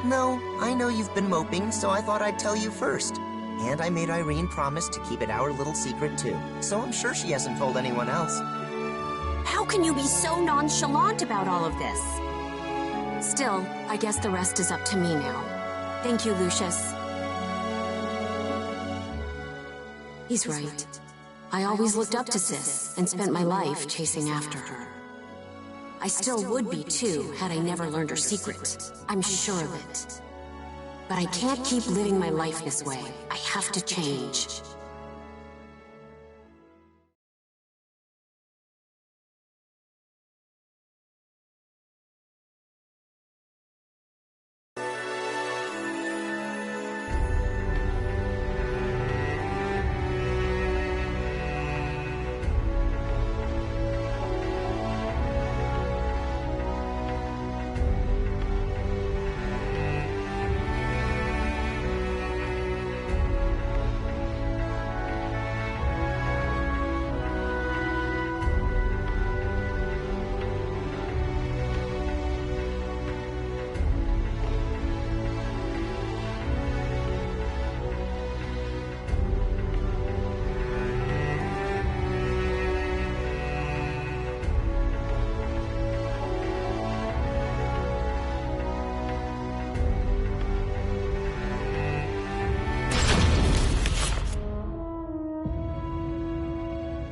No, I know you've been moping, so I thought I'd tell you first. And I made Irene promise to keep it our little secret, too. So I'm sure she hasn't told anyone else. How can you be so nonchalant about all of this? Still, I guess the rest is up to me now. Thank you, Lucius. He's right. I always looked up to Sis and spent my life chasing after her. I still would be too, had I never learned her secret. I'm sure of it. But I can't keep living my life this way. I have to change.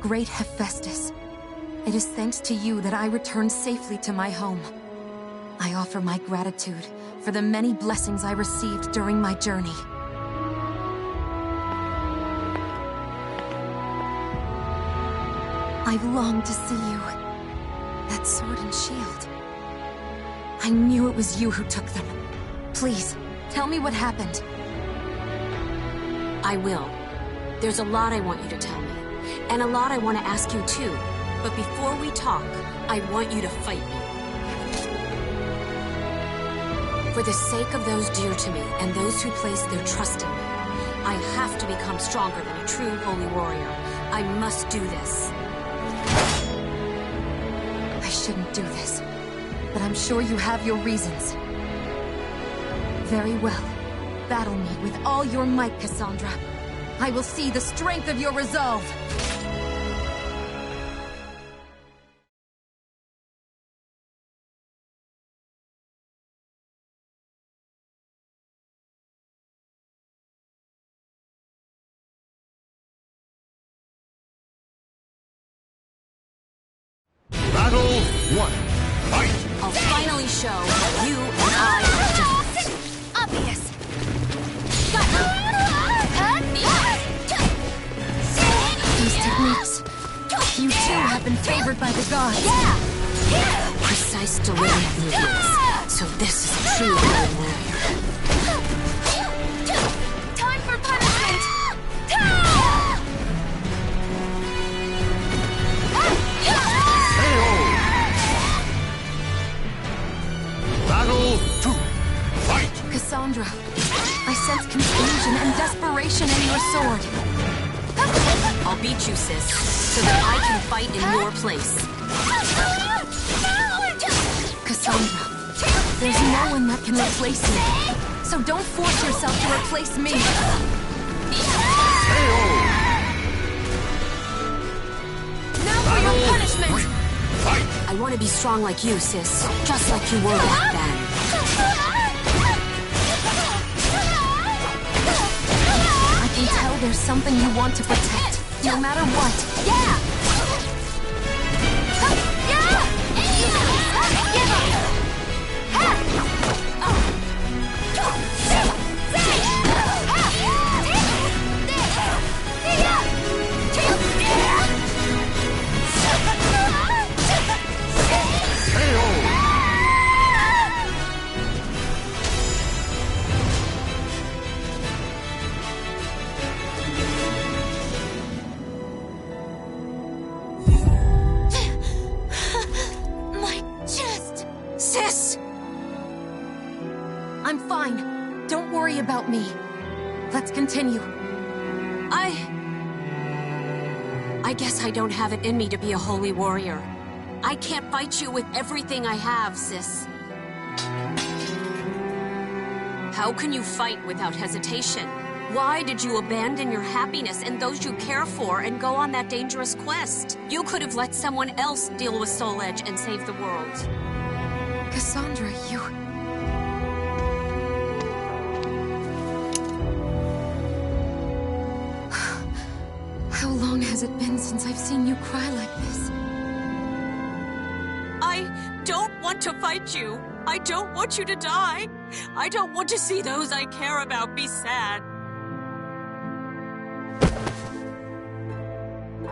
Great Hephaestus, it is thanks to you that I returned safely to my home. I offer my gratitude for the many blessings I received during my journey. I've longed to see you. That sword and shield. I knew it was you who took them. Please, tell me what happened. I will. There's a lot I want you to tell me. And a lot I want to ask you too. But before we talk, I want you to fight me. For the sake of those dear to me and those who place their trust in me, I have to become stronger than a true holy warrior. I must do this. I shouldn't do this, but I'm sure you have your reasons. Very well. Battle me with all your might, Cassandra. I will see the strength of your resolve. Battle 1. Fight! I'll finally show you and I are different. Obvious. These techniques, you too have been favored by the gods. Precise deliberate movements. So this is a true holy warrior. Time for punishment! Battle 2. Fight! Cassandra, I sense confusion and desperation in your sword. I'll beat you, sis, so that I can fight in your place. Cassandra, there's no one that can replace you. So don't force yourself to replace me. Now for your punishment! I want to be strong like you, sis. Just like you were back then. I can tell there's something you want to protect, no matter what. Yeah! I'm fine. Don't worry about me. Let's continue. I guess I don't have it in me to be a holy warrior. I can't fight you with everything I have, sis. How can you fight without hesitation? Why did you abandon your happiness and those you care for and go on that dangerous quest? You could have let someone else deal with Soul Edge and save the world. Cassandra, you... How long has it been since I've seen you cry like this? I don't want to fight you. I don't want you to die. I don't want to see those I care about be sad.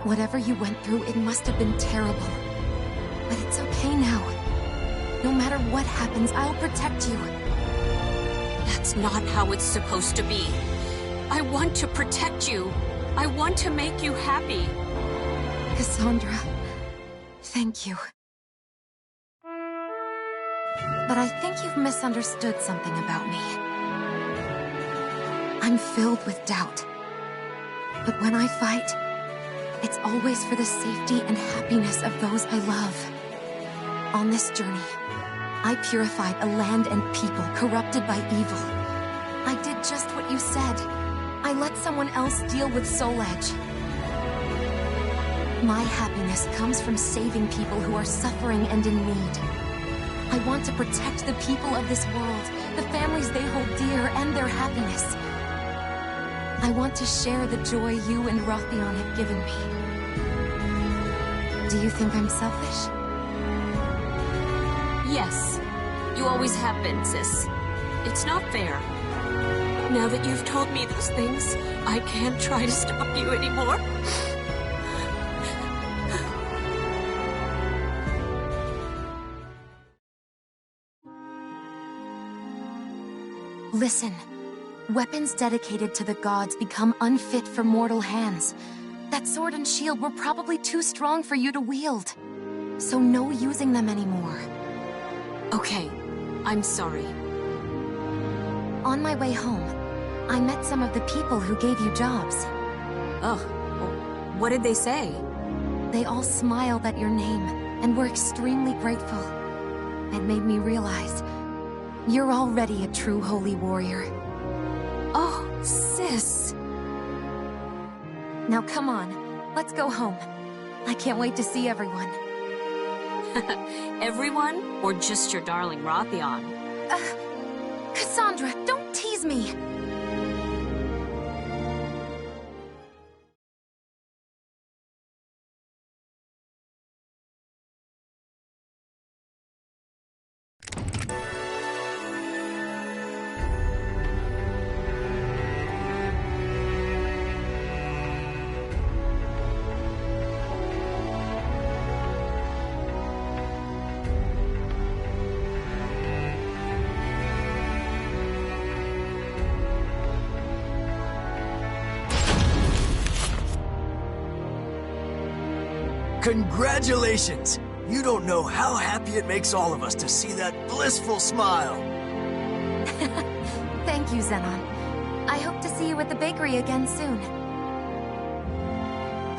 Whatever you went through, it must have been terrible. But it's okay now. No matter what happens, I'll protect you. That's not how it's supposed to be. I want to protect you. I want to make you happy. Cassandra, thank you. But I think you've misunderstood something about me. I'm filled with doubt. But when I fight, it's always for the safety and happiness of those I love. On this journey, I purified a land and people corrupted by evil. I did just what you said. I let someone else deal with Soul Edge. My happiness comes from saving people who are suffering and in need. I want to protect the people of this world, the families they hold dear, and their happiness. I want to share the joy you and Rothion have given me. Do you think I'm selfish? Yes. You always have been, sis. It's not fair. Now that you've told me those things, I can't try to stop you anymore. Listen. Weapons dedicated to the gods become unfit for mortal hands. That sword and shield were probably too strong for you to wield. So no using them anymore. Okay. I'm sorry. On my way home, I met some of the people who gave you jobs. Oh, what did they say? They all smiled at your name and were extremely grateful. It made me realize you're already a true holy warrior. Oh, sis. Now come on, let's go home. I can't wait to see everyone. Everyone? Or just your darling Rothion? Cassandra, don't tease me! Congratulations! You don't know how happy it makes all of us to see that blissful smile. Thank you, Zenon. I hope to see you at the bakery again soon.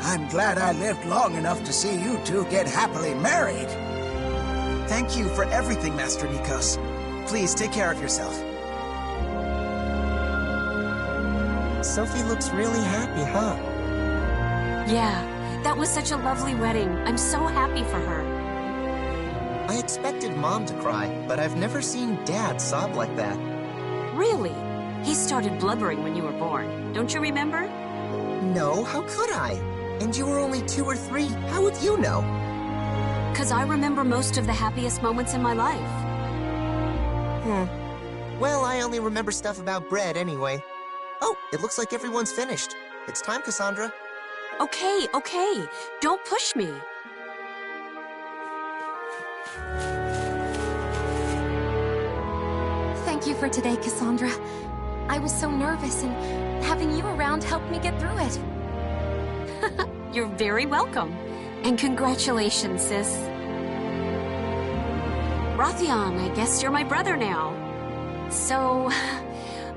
I'm glad I lived long enough to see you two get happily married. Thank you for everything, Master Nikos. Please take care of yourself. Sophie looks really happy, huh? Yeah. That was such a lovely wedding. I'm so happy for her. I expected Mom to cry, but I've never seen Dad sob like that. Really? He started blubbering when you were born. Don't you remember? No, how could I? And you were only 2 or 3. How would you know? 'Cause I remember most of the happiest moments in my life. Well, I only remember stuff about bread anyway. Oh, it looks like everyone's finished. It's time, Cassandra. Okay, okay. Don't push me. Thank you for today, Cassandra. I was so nervous, and having you around helped me get through it. You're very welcome. And congratulations, sis. Rothion, I guess you're my brother now. So,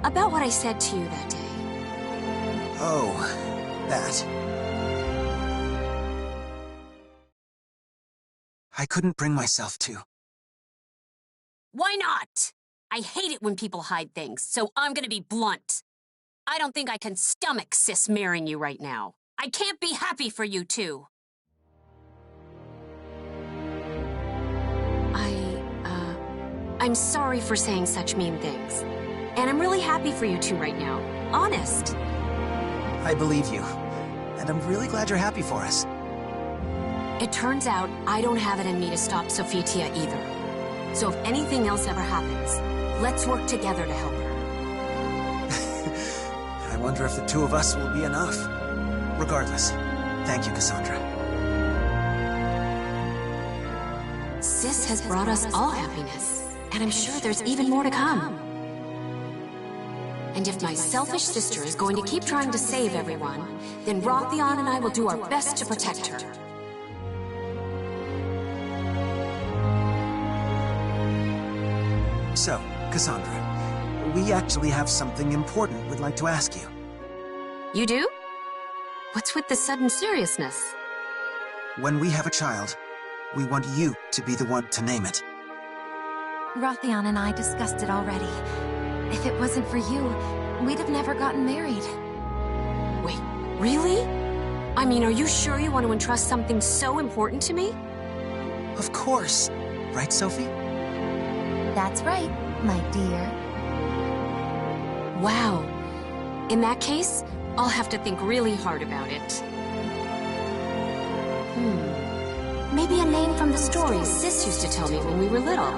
about what I said to you that day. Oh, that. I couldn't bring myself to. Why not? I hate it when people hide things, so I'm gonna be blunt. I don't think I can stomach Sis marrying you right now. I can't be happy for you two. I'm sorry for saying such mean things. And I'm really happy for you two right now. Honest. I believe you. and I'm really glad you're happy for us. It turns out I don't have it in me to stop Sophitia either. So if anything else ever happens, let's work together to help her. I wonder if the two of us will be enough. Regardless, thank you, Cassandra. Sis has brought us all happiness, and I'm sure there's even more to come. And if my selfish sister is going to keep trying to save everyone, then Rothion and I will do our best to protect her. So, Cassandra, we actually have something important we'd like to ask you. You do? What's with the sudden seriousness? When we have a child, we want you to be the one to name it. Rothion and I discussed it already. If it wasn't for you, we'd have never gotten married. Wait, really? I mean, are you sure you want to entrust something so important to me? Of course. Right, Sophie? That's right, my dear. Wow. In that case, I'll have to think really hard about it. Maybe a name from the stories Sis used to tell me when we were little.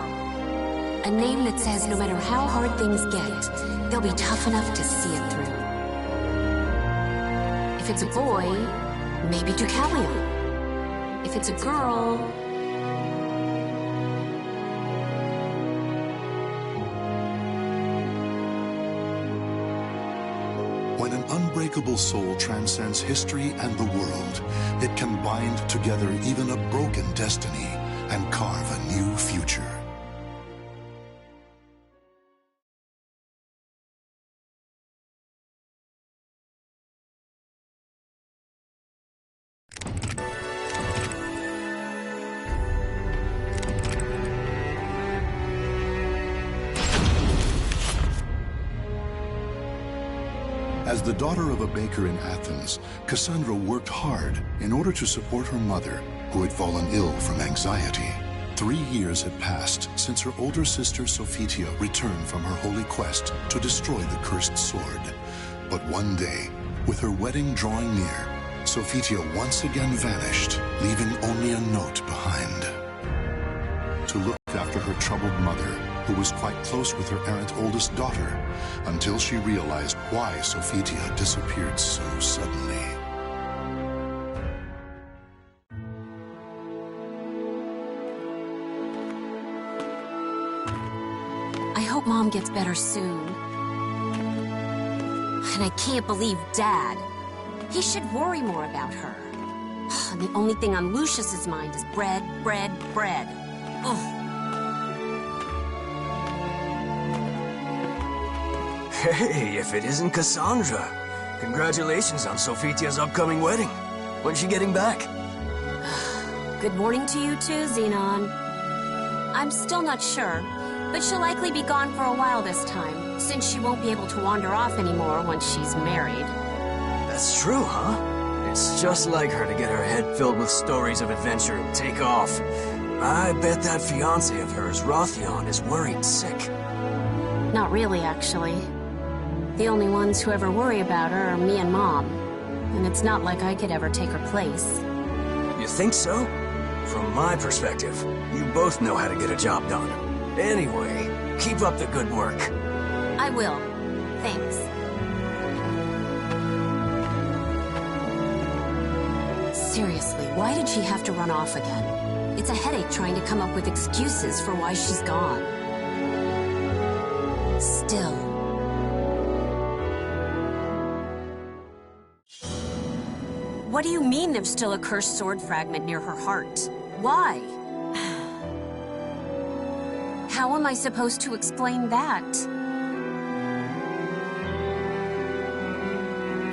A name that says no matter how hard things get, they'll be tough enough to see it through. If it's a boy, maybe Deucalion. If it's a girl... When an unbreakable soul transcends history and the world, it can bind together even a broken destiny and carve a new future. As the daughter of a baker in Athens, Cassandra worked hard in order to support her mother, who had fallen ill from anxiety. 3 years had passed since her older sister Sophitia returned from her holy quest to destroy the cursed sword. But one day, with her wedding drawing near, Sophitia once again vanished, leaving only a note behind. To look after her troubled mother, who was quite close with her errant oldest daughter, until she realized why Sophitia disappeared so suddenly. I hope Mom gets better soon. And I can't believe Dad. He should worry more about her. And the only thing on Lucius's mind is bread, bread, bread. Ugh. Hey, if it isn't Cassandra. Congratulations on Sophitia's upcoming wedding. When's she getting back? Good morning to you too, Xenon. I'm still not sure, but she'll likely be gone for a while this time, since she won't be able to wander off anymore once she's married. That's true, huh? It's just like her to get her head filled with stories of adventure and take off. I bet that fiancé of hers, Rothion, is worried sick. Not really, actually. The only ones who ever worry about her are me and Mom. And it's not like I could ever take her place. You think so? From my perspective, you both know how to get a job done. Anyway, keep up the good work. I will. Thanks. Seriously, why did she have to run off again? It's a headache trying to come up with excuses for why she's gone. Still. What do you mean there's still a cursed sword fragment near her heart? Why? How am I supposed to explain that?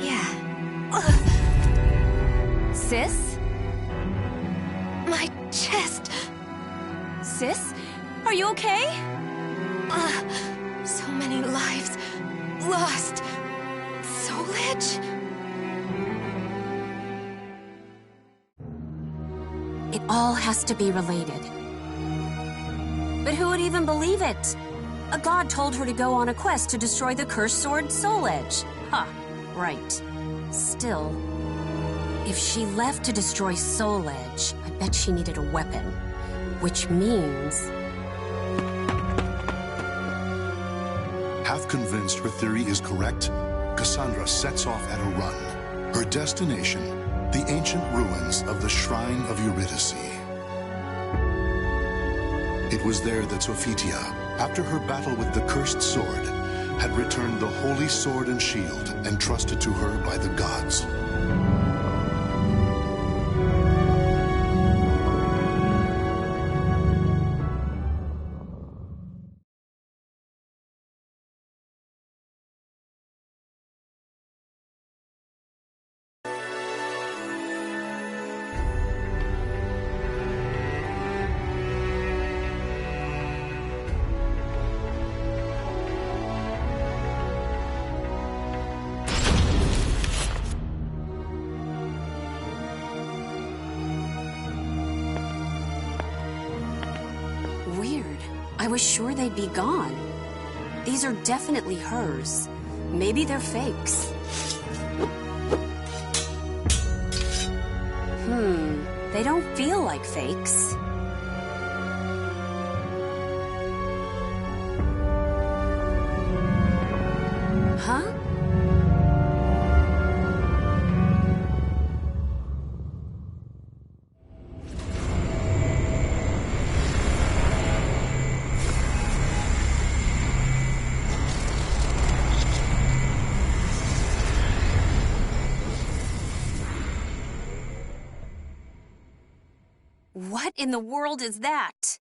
Yeah. Sis? My chest. Sis? Are you okay? So many lives lost. Soulage? It all has to be related. But who would even believe it? A god told her to go on a quest to destroy the cursed sword Soul Edge. Huh, right. Still... If she left to destroy Soul Edge, I bet she needed a weapon. Which means... Half convinced her theory is correct, Cassandra sets off at a run. Her destination, the ancient ruins of the Shrine of Eurydice. It was there that Sophitia, after her battle with the cursed sword, had returned the holy sword and shield entrusted to her by the gods. I was sure they'd be gone. These are definitely hers. Maybe they're fakes. They don't feel like fakes. Huh? What in the world is that?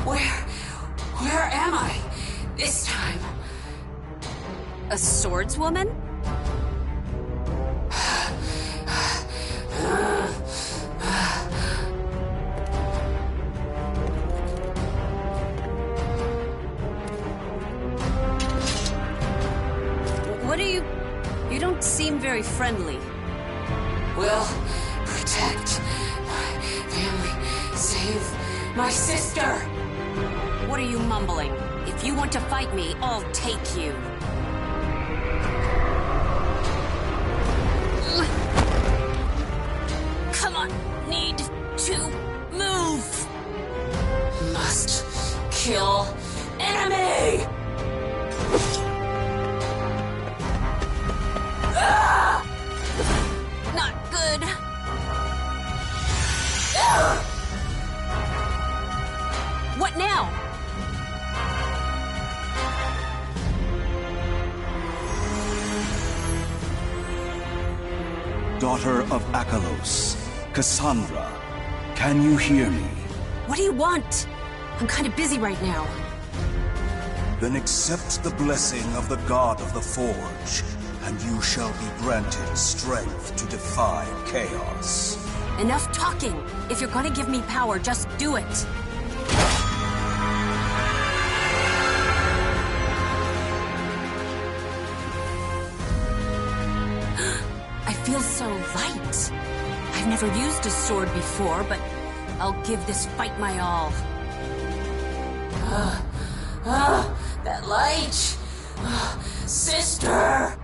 Where am I this time? A swordswoman? What are you... You don't seem very friendly. Will protect my family, save my sister. What are you mumbling? If you want to fight me, I'll take you. Come on, need to move. Must kill enemy. Not good. What now? Daughter of Akalos, Cassandra, can you hear me? What do you want? I'm kind of busy right now. Then accept the blessing of the God of the Forge, and you shall be granted strength to defy chaos. Enough talking. If you're gonna give me power, just do it. I feel so light. I've never used a sword before, but I'll give this fight my all. That light! Sister!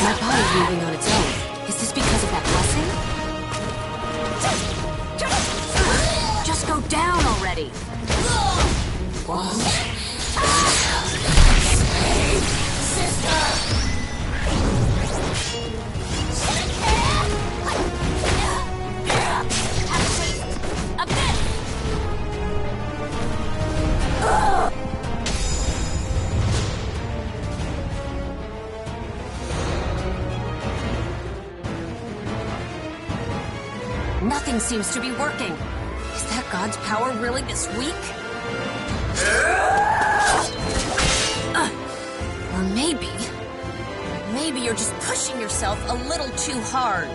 My body's moving on its own. Is this because of that blessing? Just go down already. Sister! A bit. Nothing seems to be working. Is that God's power really this weak? Or maybe you're just pushing yourself a little too hard.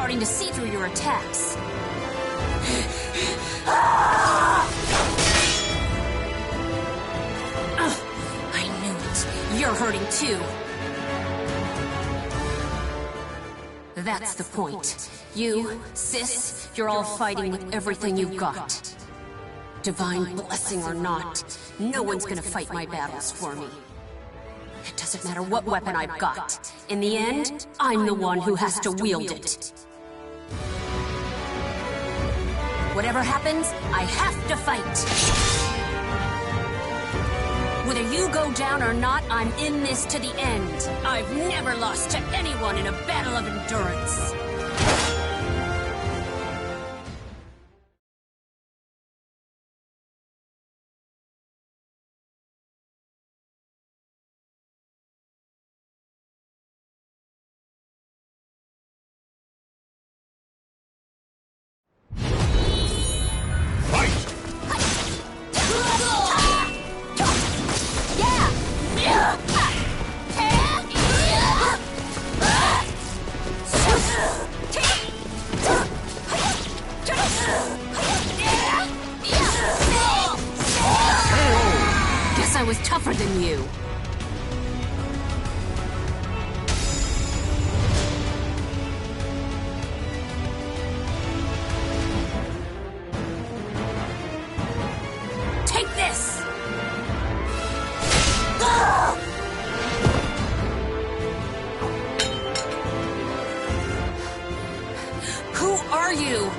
starting to see through your attacks. I knew it. You're hurting too. That's the point. You, Sis, you're all fighting with everything you've got. Divine blessing or not, no one's gonna fight my battles for me. It doesn't matter what weapon I've got. In the end, I'm the one who has to wield it. Whatever happens, I have to fight. Whether you go down or not, I'm in this to the end. I've never lost to anyone in a battle of endurance. Guess I was tougher than you. Take this! Who are you?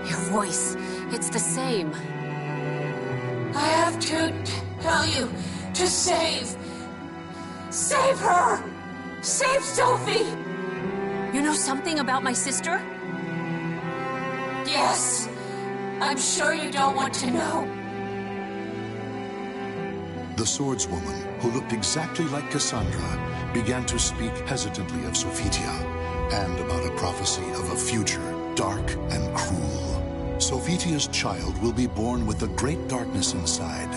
Your voice, it's the same. I have to tell you to save her! Save Sophie! You know something about my sister? Yes. I'm sure you don't want to know. The swordswoman, who looked exactly like Cassandra, began to speak hesitantly of Sophitia and about a prophecy of a future dark and cruel. Sophitia's child will be born with a great darkness inside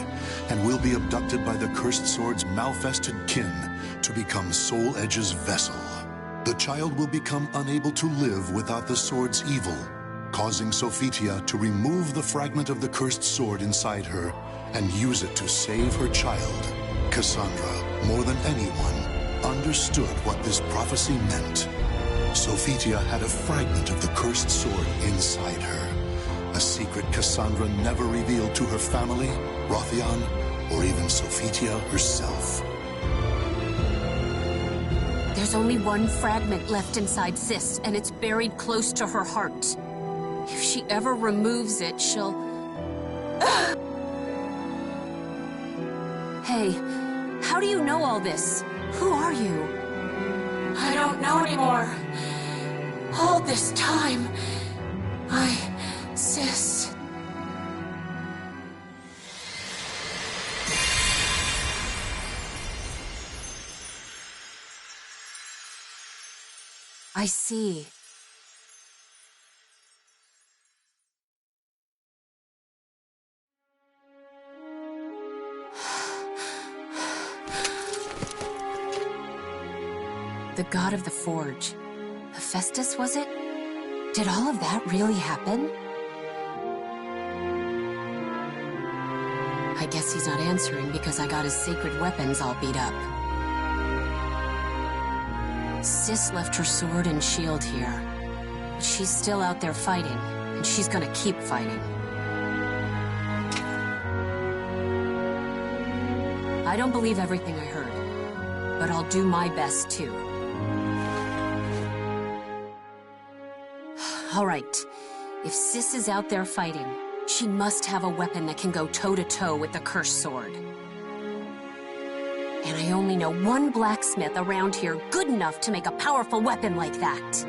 and will be abducted by the cursed sword's malfested kin to become Soul Edge's vessel. The child will become unable to live without the sword's evil, causing Sophitia to remove the fragment of the cursed sword inside her and use it to save her child. Cassandra, more than anyone, understood what this prophecy meant. Sophitia had a fragment of the cursed sword inside her, a secret Cassandra never revealed to her family, Rothion, or even Sophitia herself. There's only one fragment left inside Sis, and it's buried close to her heart. If she ever removes it, she'll... Hey, how do you know all this? Who are you? I don't know anymore. All this time, Sis. I see. The god of the forge. Hephaestus, was it? Did all of that really happen? I guess he's not answering because I got his sacred weapons all beat up. Sis left her sword and shield here. But she's still out there fighting, and she's gonna keep fighting. I don't believe everything I heard, but I'll do my best too. All right, if Sis is out there fighting, she must have a weapon that can go toe-to-toe with the cursed sword. And I only know one blacksmith around here good enough to make a powerful weapon like that.